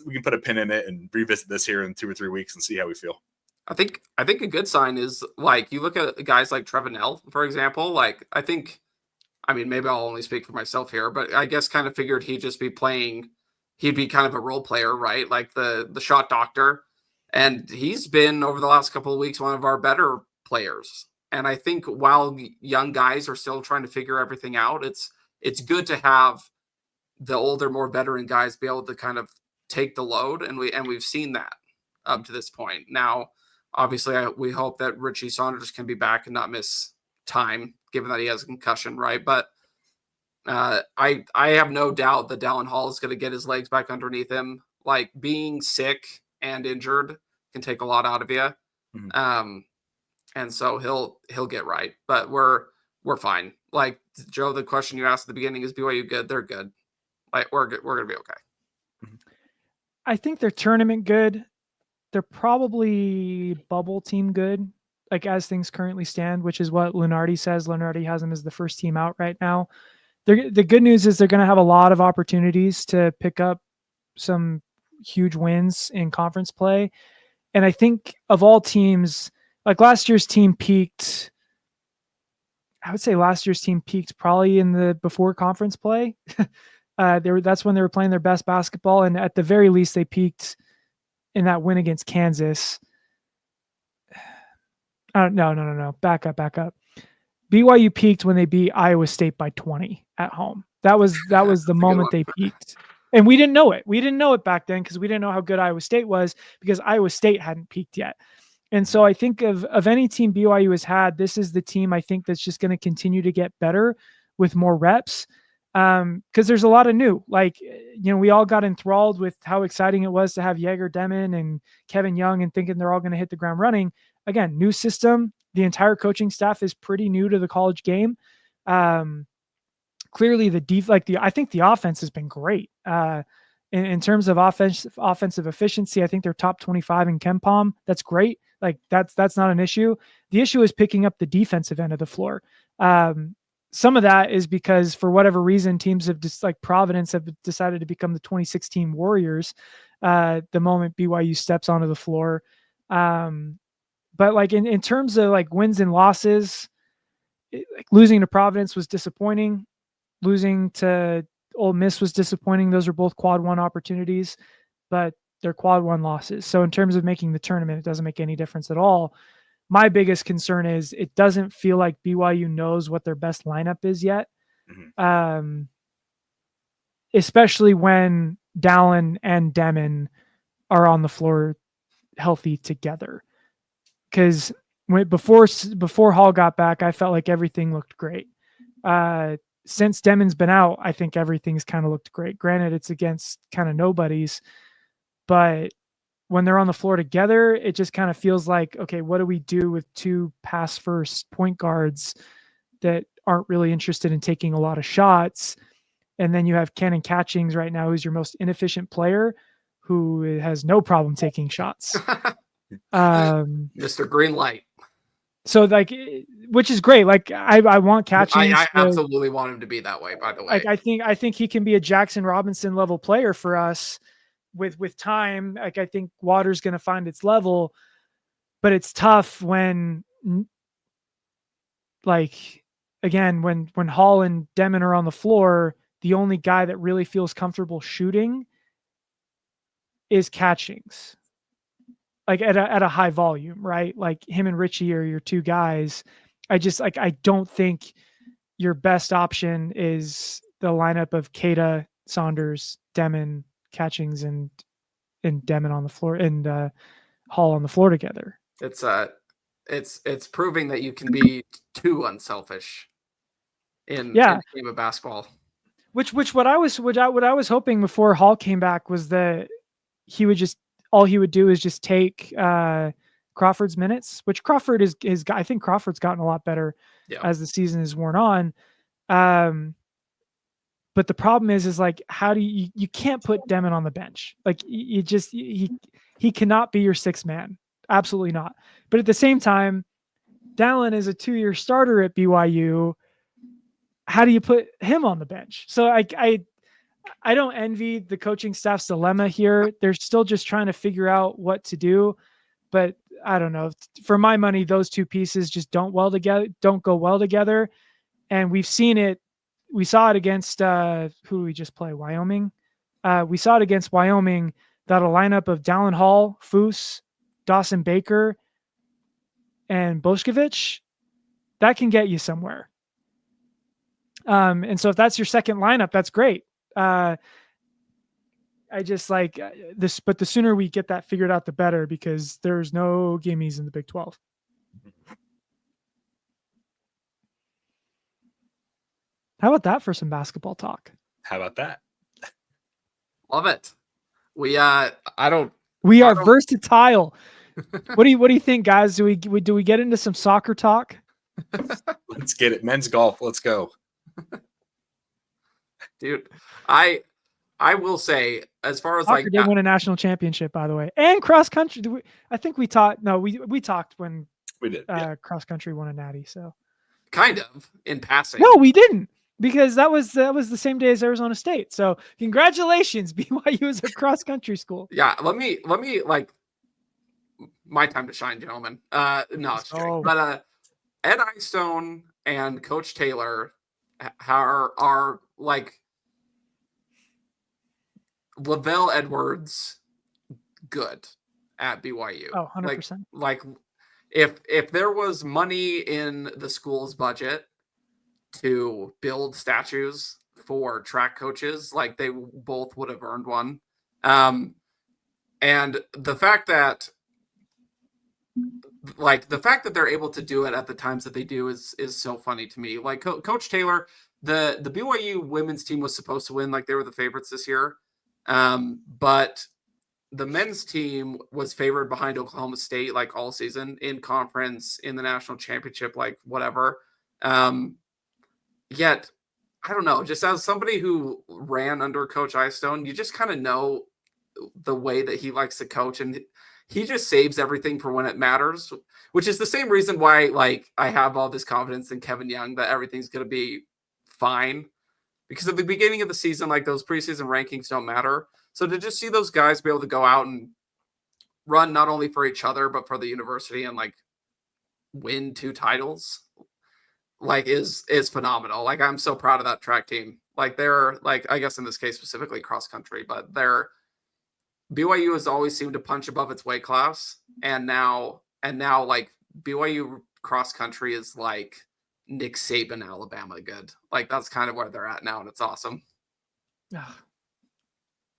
we can put a pin in it and revisit this here in 2 or 3 weeks and see how we feel. I think a good sign is, like, you look at guys like Trevor, for example. Like, maybe I'll only speak for myself here, but I guess kind of figured he'd be kind of a role player, right? Like the shot doctor. And he's been, over the last couple of weeks, one of our better players. And I think while young guys are still trying to figure everything out, it's good to have the older, more veteran guys be able to kind of take the load. And we've seen that up to this point. Now, obviously, we hope that Richie Saunders can be back and not miss time, given that he has a concussion, right? But I have no doubt that Dallin Hall is going to get his legs back underneath him. Like, being sick and injured can take a lot out of you. Mm-hmm. And so he'll get right. But we're fine. Like, Joe, the question you asked at the beginning, is BYU good? They're good. Like, we're good. We're going to be okay. I think they're tournament good. They're probably bubble team good, like, as things currently stand, which is what Lunardi says. Lunardi has them as the first team out right now. the good news is they're going to have a lot of opportunities to pick up some huge wins in conference play. And I think of all teams, like last year's team peaked, I would say last year's team peaked probably in the before conference play. That's when they were playing their best basketball. And at the very least, they peaked in that win against Kansas. No. Back up. BYU peaked when they beat Iowa State by 20 at home. That was the moment they peaked. And we didn't know it. We didn't know it back then because we didn't know how good Iowa State was because Iowa State hadn't peaked yet. And so I think of any team BYU has had, this is the team I think that's just going to continue to get better with more reps. Because there's a lot of new, like, we all got enthralled with how exciting it was to have Jaeger Demon and Kevin Young and thinking they're all going to hit the ground running. Again, new system. The entire coaching staff is pretty new to the college game. Clearly I think the offense has been great. In terms of offensive efficiency, I think they're top 25 in KenPom. That's great. Like that's not an issue. The issue is picking up the defensive end of the floor. Some of that is because for whatever reason, teams have just like Providence have decided to become the 2016 Warriors the moment BYU steps onto the floor. But like in terms of like wins and losses, like losing to Providence was disappointing. Losing to Ole Miss was disappointing. Those are both quad one opportunities, but they're quad one losses. So in terms of making the tournament, it doesn't make any difference at all. My biggest concern is it doesn't feel like BYU knows what their best lineup is yet. Mm-hmm. Especially when Dallin and Demon are on the floor healthy together. Because before Hall got back, I felt like everything looked great. Since Demon's been out, I think everything's kind of looked great. Granted, it's against kind of nobodies, but when they're on the floor together, it just kind of feels like, okay, what do we do with two pass first point guards that aren't really interested in taking a lot of shots? And then you have Cannon Catchings right now, who's your most inefficient player, who has no problem taking shots. Mr. Green Light. So like, which is great. Like I want Catchings. I absolutely want him to be that way, by the way. Like I think he can be a Jackson Robinson level player for us with time. Like I think Water's going to find its level, but it's tough when like, again, when Hall and Demon are on the floor, the only guy that really feels comfortable shooting is Catchings. Like at a high volume, right? Like him and Richie are your two guys. I don't think your best option is the lineup of Keita, Saunders, Demon, Catchings, and Demon on the floor and Hall on the floor together. It's proving that you can be too unselfish in the game of basketball. Which what I was hoping before Hall came back was that all he would do is just take Crawford's minutes, which Crawford is I think Crawford's gotten a lot better as the season has worn on. But the problem is like, how do you can't put Demon on the bench. Like he cannot be your sixth man. Absolutely not. But at the same time, Dallin is a 2-year starter at BYU. How do you put him on the bench? So I don't envy the coaching staff's dilemma here. They're still just trying to figure out what to do, but I don't know. For my money, those two pieces just don't go well together. And we've seen it. We saw it against who we just play, Wyoming. We saw it against Wyoming that a lineup of Dallin Hall, Foose, Dawson Baker, and Bošković, that can get you somewhere. And so if that's your second lineup, that's great. I just like this, but the sooner we get that figured out, the better, because there's no gimmies in the Big 12. How about that for some basketball talk? How about that? Love it. We are versatile. What do you think, guys? Do we get into some soccer talk? Let's get it. Men's golf. Let's go. Dude, I will say, as far as soccer did win a national championship, by the way, and cross country. I think we talked. No, we talked when we did. Cross country won a natty. So kind of in passing. No, we didn't. because that was the same day as Arizona State. So congratulations, BYU is a cross country school. Yeah, let me like my time to shine, gentlemen. No, it's joking. But Ed Eyestone and Coach Taylor are like Lavelle Edwards good at BYU. Oh, 100%. Like if there was money in the school's budget to build statues for track coaches, like they both would have earned one. And the fact that they're able to do it at the times that they do is so funny to me. Like Coach Taylor, the BYU women's team was supposed to win, like they were the favorites this year. But the men's team was favored behind Oklahoma State like all season in conference, in the national championship, like whatever. Yet, I don't know, just as somebody who ran under Coach Eyestone, you just kind of know the way that he likes to coach, and he just saves everything for when it matters, which is the same reason why like I have all this confidence in Kevin Young that everything's going to be fine, because at the beginning of the season, like those preseason rankings don't matter. So to just see those guys be able to go out and run not only for each other, but for the university and like win 2 titles, like is phenomenal. Like I'm so proud of that track team. Like they're like, I guess in this case specifically cross country, but BYU has always seemed to punch above its weight class. And now like BYU cross country is like Nick Saban, Alabama good. Like that's kind of where they're at now. And it's awesome.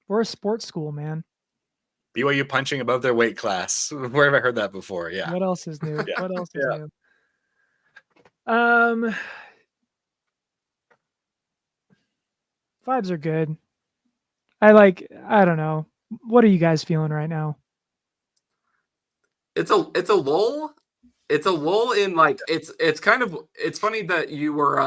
We're a sports school, man. BYU punching above their weight class. Where have I heard that before? Yeah. What else is new? Yeah. What else is new? Vibes are good. I don't know. What are you guys feeling right now? It's a lull. It's a lull in like it's kind of it's funny that you were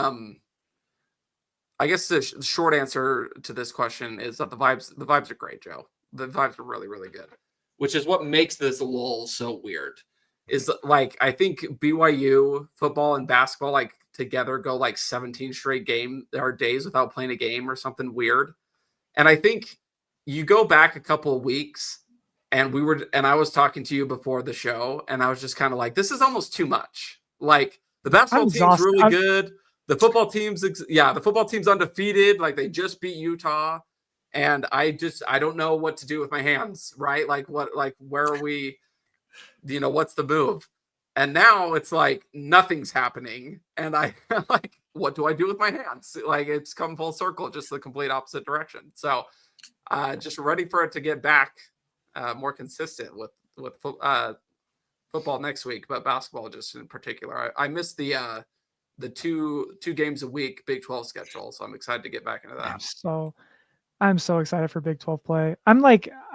I guess the short answer to this question is that the vibes are great, Joe. The vibes are really, really good. Which is what makes this lull so weird. Is like I think BYU football and basketball like together go like 17 straight days without playing a game or something weird. And I think you go back a couple of weeks and I was talking to you before the show and I was just kind of like, this is almost too much. Like the basketball team's really good. The football team's undefeated. Like they just beat Utah. And I don't know what to do with my hands, right? Where are we, what's the move? And now it's like nothing's happening. And I like, what do I do with my hands? Like it's come full circle, just the complete opposite direction. So just ready for it to get back more consistent with football next week, but basketball just in particular. I missed the 2 games a week Big 12 schedule, so I'm excited to get back into that. I'm so excited for Big 12 play. I'm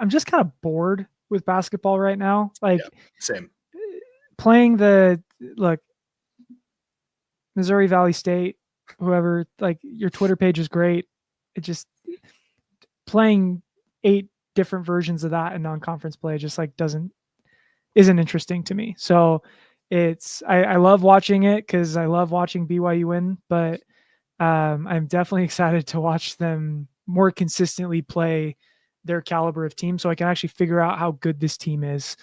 just kind of bored with basketball right now. Like same. Playing Missouri Valley State, whoever, like your Twitter page is great. It just playing 8 different versions of that in non-conference play just like isn't interesting to me. So I love watching it because I love watching BYU win, but I'm definitely excited to watch them more consistently play their caliber of team so I can actually figure out how good this team is.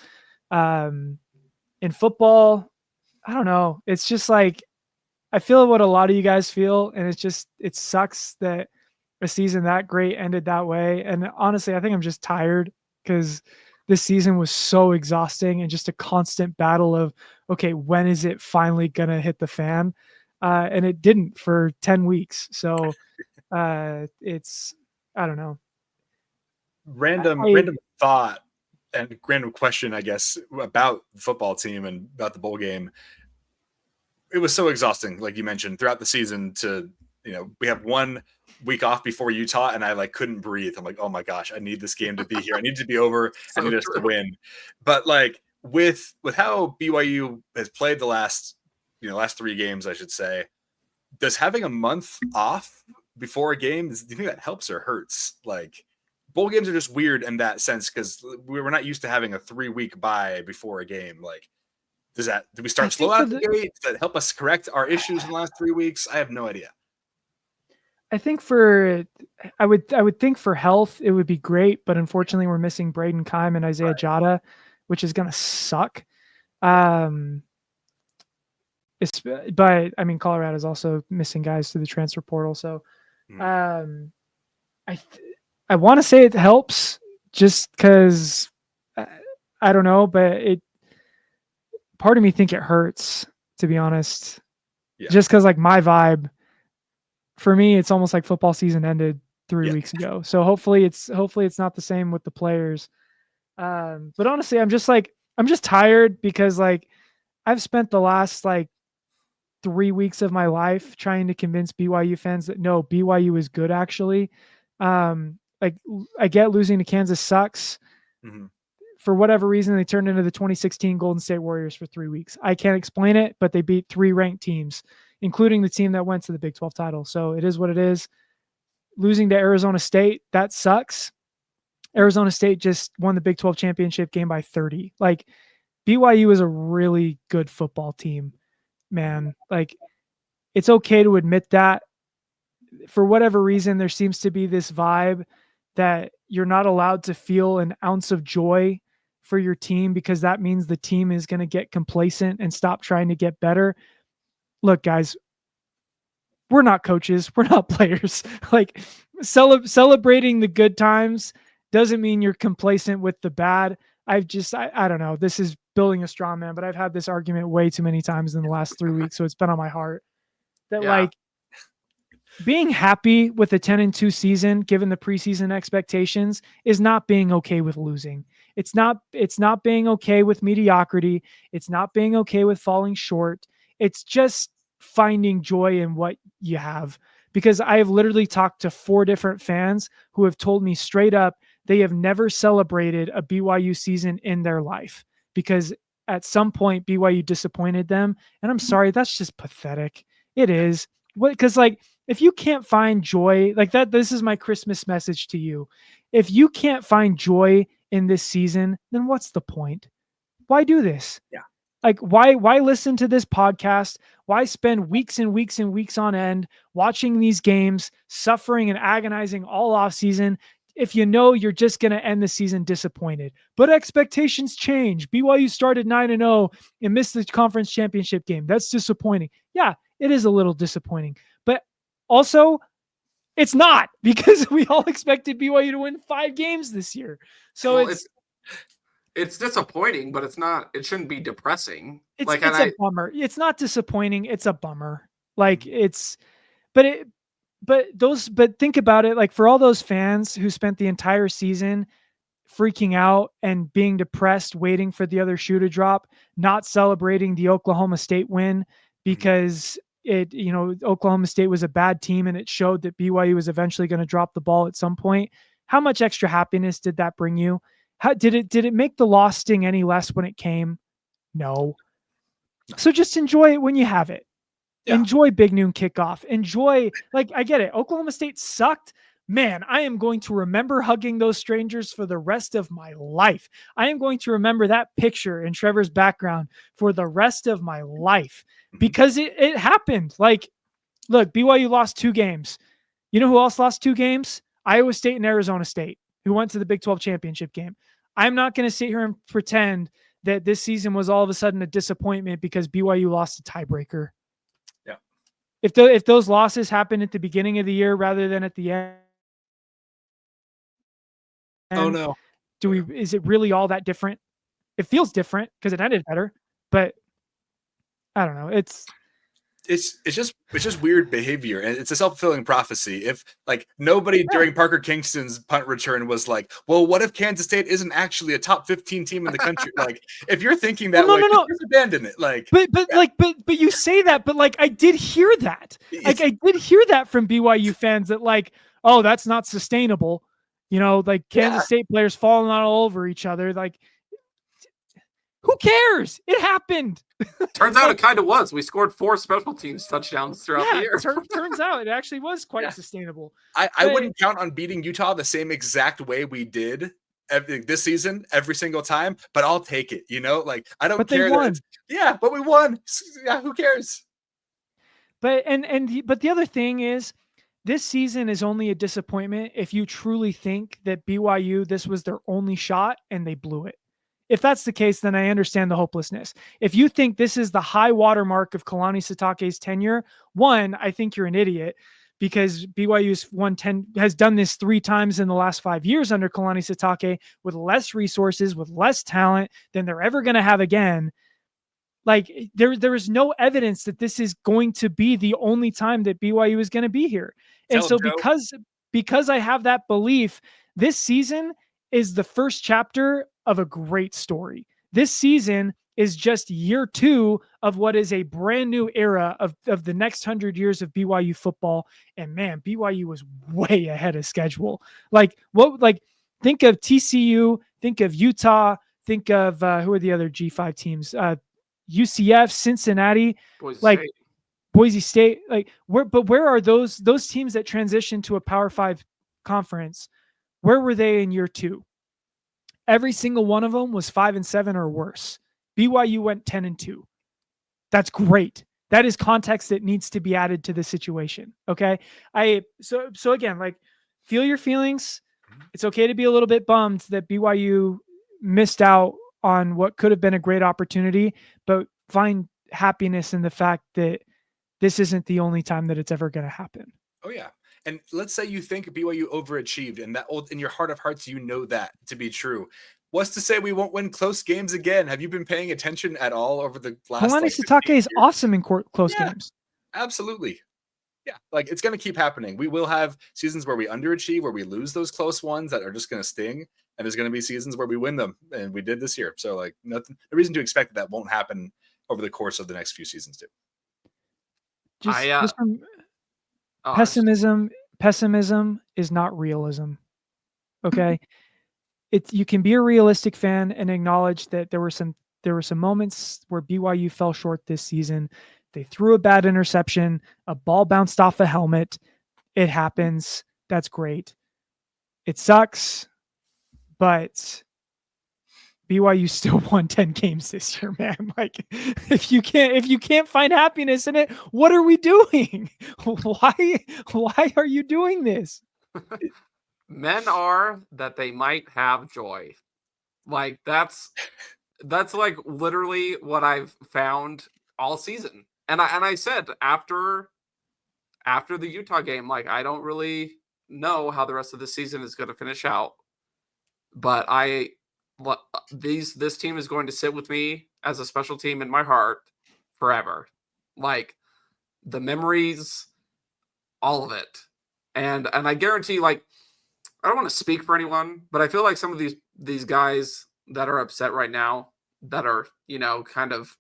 In football, I don't know. It's just like, I feel what a lot of you guys feel. And it sucks that a season that great ended that way. And honestly, I think I'm just tired because this season was so exhausting and just a constant battle of, okay, when is it finally going to hit the fan? And it didn't for 10 weeks. So I don't know. Random thought and random question, I guess, about the football team and about the bowl game. It was so exhausting, like you mentioned, throughout the season we have 1 week off before Utah and I couldn't breathe. I'm like, oh my gosh, I need this game to be here. I need it to be over. I need us to win. But with how BYU has played the last 3 games, I should say, does having a month off before a game, do you think that helps or hurts? Like bowl games are just weird in that sense because we're not used to having a 3-week bye before a game. Like, do we start slow out the gate? Does that help us correct our issues in the last 3 weeks? I have no idea. I think I would think for health it would be great, but unfortunately we're missing Braden Keim and Isaiah Jada, which is gonna suck. But I mean Colorado's also missing guys to the transfer portal, so I want to say it helps just because I don't know, but part of me think it hurts, to be honest. Yeah. Just because like my vibe, for me, it's almost like football season ended 3 weeks ago. So hopefully it's not the same with the players. But honestly, I'm just tired because like I've spent the last like 3 weeks of my life trying to convince BYU fans that no, BYU is good actually. Like I get losing to Kansas sucks. Mm-hmm. For whatever reason, they turned into the 2016 Golden State Warriors for 3 weeks. I can't explain it, but they beat 3 ranked teams, including the team that went to the Big 12 title. So it is what it is. Losing to Arizona State, that sucks. Arizona State just won the Big 12 championship game by 30. Like BYU is a really good football team, man. Like it's okay to admit that. For whatever reason, there seems to be this vibe that you're not allowed to feel an ounce of joy for your team because that means the team is going to get complacent and stop trying to get better. Look, guys, we're not coaches. We're not players. Like celebrating the good times doesn't mean you're complacent with the bad. I don't know. This is building a straw man, but I've had this argument way too many times in the last 3 weeks. So it's been on my heart that like being happy with a 10-2 season, given the preseason expectations, is not being okay with losing. It's not being okay with mediocrity. It's not being okay with falling short. It's just finding joy in what you have. Because I have literally talked to 4 different fans who have told me straight up they have never celebrated a BYU season in their life because at some point BYU disappointed them. And I'm sorry, that's just pathetic. It is. Because like, if you can't find joy like that, this is my Christmas message to you. If you can't find joy in this season, then what's the point? Why do this? Yeah. Like why listen to this podcast? Why spend weeks and weeks and weeks on end watching these games, suffering and agonizing all off season if you know you're just going to end the season disappointed? But expectations change. BYU started 9-0 and missed the conference championship game. That's disappointing. Yeah, it is a little disappointing. But also, it's not because we all expected BYU to win 5 games this year. So it's disappointing, but it's not. It shouldn't be depressing. It's a bummer. It's not disappointing. It's a bummer. Like but think about it. Like for all those fans who spent the entire season freaking out and being depressed, waiting for the other shoe to drop, not celebrating the Oklahoma State win because Oklahoma State was a bad team and it showed that BYU was eventually going to drop the ball at some point. How much extra happiness did that bring you? How did it make the loss sting any less when it came? No. So just enjoy it when you have it. Yeah. Enjoy Big Noon Kickoff. Enjoy, like, I get it. Oklahoma State sucked. Man, I am going to remember hugging those strangers for the rest of my life. I am going to remember that picture in Trevor's background for the rest of my life because it happened. Like, look, BYU lost 2 games. You know who else lost 2 games? Iowa State and Arizona State, who went to the Big 12 championship game. I'm not going to sit here and pretend that this season was all of a sudden a disappointment because BYU lost a tiebreaker. Yeah. If those losses happened at the beginning of the year rather than at the end. Oh no. Is it really all that different? It feels different because it ended better, but I don't know. It's just weird behavior, and it's a self-fulfilling prophecy. If like nobody during Parker Kingston's punt return was like, well, what if Kansas State isn't actually a top 15 team in the country? Like, if you're thinking that, just abandon it. Like, but you say that, but like I did hear that. Like I did hear that from BYU fans that like, oh, that's not sustainable. Like Kansas State players falling all over each other. Like, who cares? It happened. Turns out it kind of was. We scored 4 special teams touchdowns throughout the year. Turns out it actually was quite sustainable. I wouldn't count on beating Utah the same exact way we did this season every single time, but I'll take it. Like I don't care. But we won. Yeah, who cares? But but the other thing is, this season is only a disappointment if you truly think that BYU, this was their only shot and they blew it. If that's the case, then I understand the hopelessness. If you think this is the high watermark of Kalani Sitake's tenure, one, I think you're an idiot, because BYU's has done this 3 times in the last 5 years under Kalani Sitake with less resources, with less talent than they're ever going to have again. Like there is no evidence that this is going to be the only time that BYU is going to be here. And so because I have that belief, this season is the first chapter of a great story. This season is just year 2 of what is a brand new era of the next 100 years of BYU football. And man, BYU was way ahead of schedule. Think of TCU, think of Utah, think of who are the other G5 teams? UCF, Cincinnati, Boise State. Where are those teams that transitioned to a Power 5 conference? Where were they in year 2? Every single one of them was 5-7 or worse. BYU went 10-2. That's great. That is context that needs to be added to the situation. Okay. So again, feel your feelings. It's okay to be a little bit bummed that BYU missed out on what could have been a great opportunity, but find happiness in the fact that this isn't the only time that it's ever going to happen. Oh yeah. And let's say you think BYU overachieved, and that in your heart of hearts, you know that to be true. What's to say we won't win close games again? Have you been paying attention at all over the last? Kalani Sitake is awesome in close games. Absolutely. Yeah. It's going to keep happening. We will have seasons where we underachieve, where we lose those close ones that are just going to sting. And there's going to be seasons where we win them. And we did this year. So no reason to expect that won't happen over the course of the next few seasons too. Pessimism is not realism. Okay. You can be a realistic fan and acknowledge that there were some moments where BYU fell short this season. They threw a bad interception, a ball bounced off a helmet. It happens. That's great. It sucks, but BYU still won 10 games this year, man. If you can't find happiness in it, what are we doing? Why are you doing this? Men are that they might have joy. That's literally what I've found all season. And I said after the Utah game, I don't really know how the rest of the season is going to finish out, but this team is going to sit with me as a special team in my heart forever. The memories, all of it. And I guarantee, I don't want to speak for anyone, but I feel like some of these guys that are upset right now, that are, kind of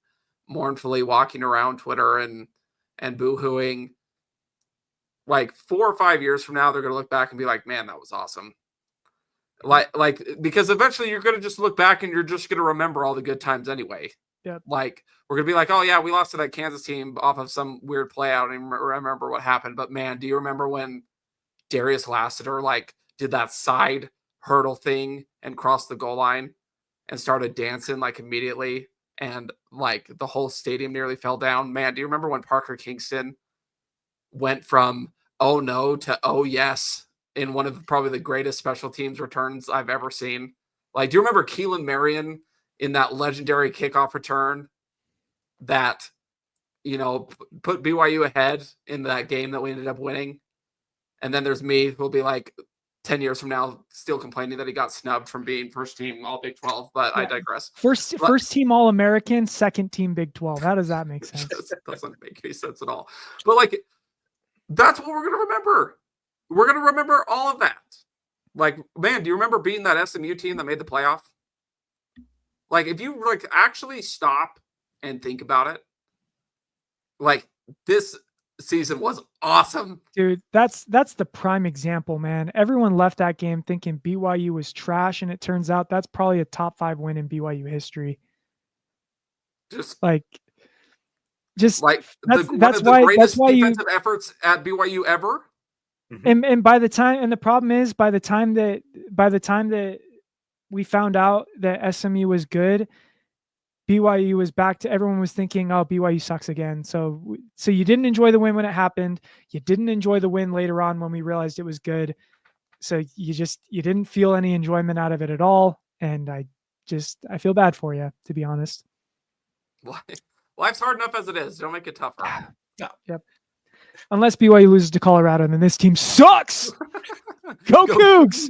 mournfully walking around Twitter and boo-hooing, 4 or 5 years from now, they're going to look back and be like, man, that was awesome. Because eventually you're going to just look back and you're just going to remember all the good times anyway. Yeah. We're going to be like, oh yeah, we lost to that Kansas team off of some weird play. I don't even remember what happened, but man, do you remember when Darius Lassiter, did that side hurdle thing and crossed the goal line and started dancing immediately, and the whole stadium nearly fell down? Man, do you remember when Parker Kingston went from oh no to oh yes in one of probably the greatest special teams returns I've ever seen? Do you remember Keelan Marion in that legendary kickoff return that, put BYU ahead in that game that we ended up winning? And then there's me who'll be 10 years from now still complaining that he got snubbed from being first team all Big 12, but yeah. I digress. First team All-American, second team Big 12. How does that make sense? It doesn't make any sense at all. But that's what we're going to remember. We're going to remember all of that. Man, do you remember being that SMU team that made the playoff? If you actually stop and think about it, this season was awesome, dude. That's the prime example, man. Everyone left that game thinking BYU was trash, and it turns out that's probably a top 5 win in BYU history. That's why defensive efforts at BYU ever. Mm-hmm. And the problem is by the time that we found out that SMU was good, BYU was back to everyone was thinking, oh, BYU sucks again. So you didn't enjoy the win when it happened. You didn't enjoy the win later on when we realized it was good. So you didn't feel any enjoyment out of it at all. And I feel bad for you, to be honest. Life's hard enough as it is. Don't make it tougher. No. Yep. Unless BYU loses to Colorado, then this team sucks. Go Cougs!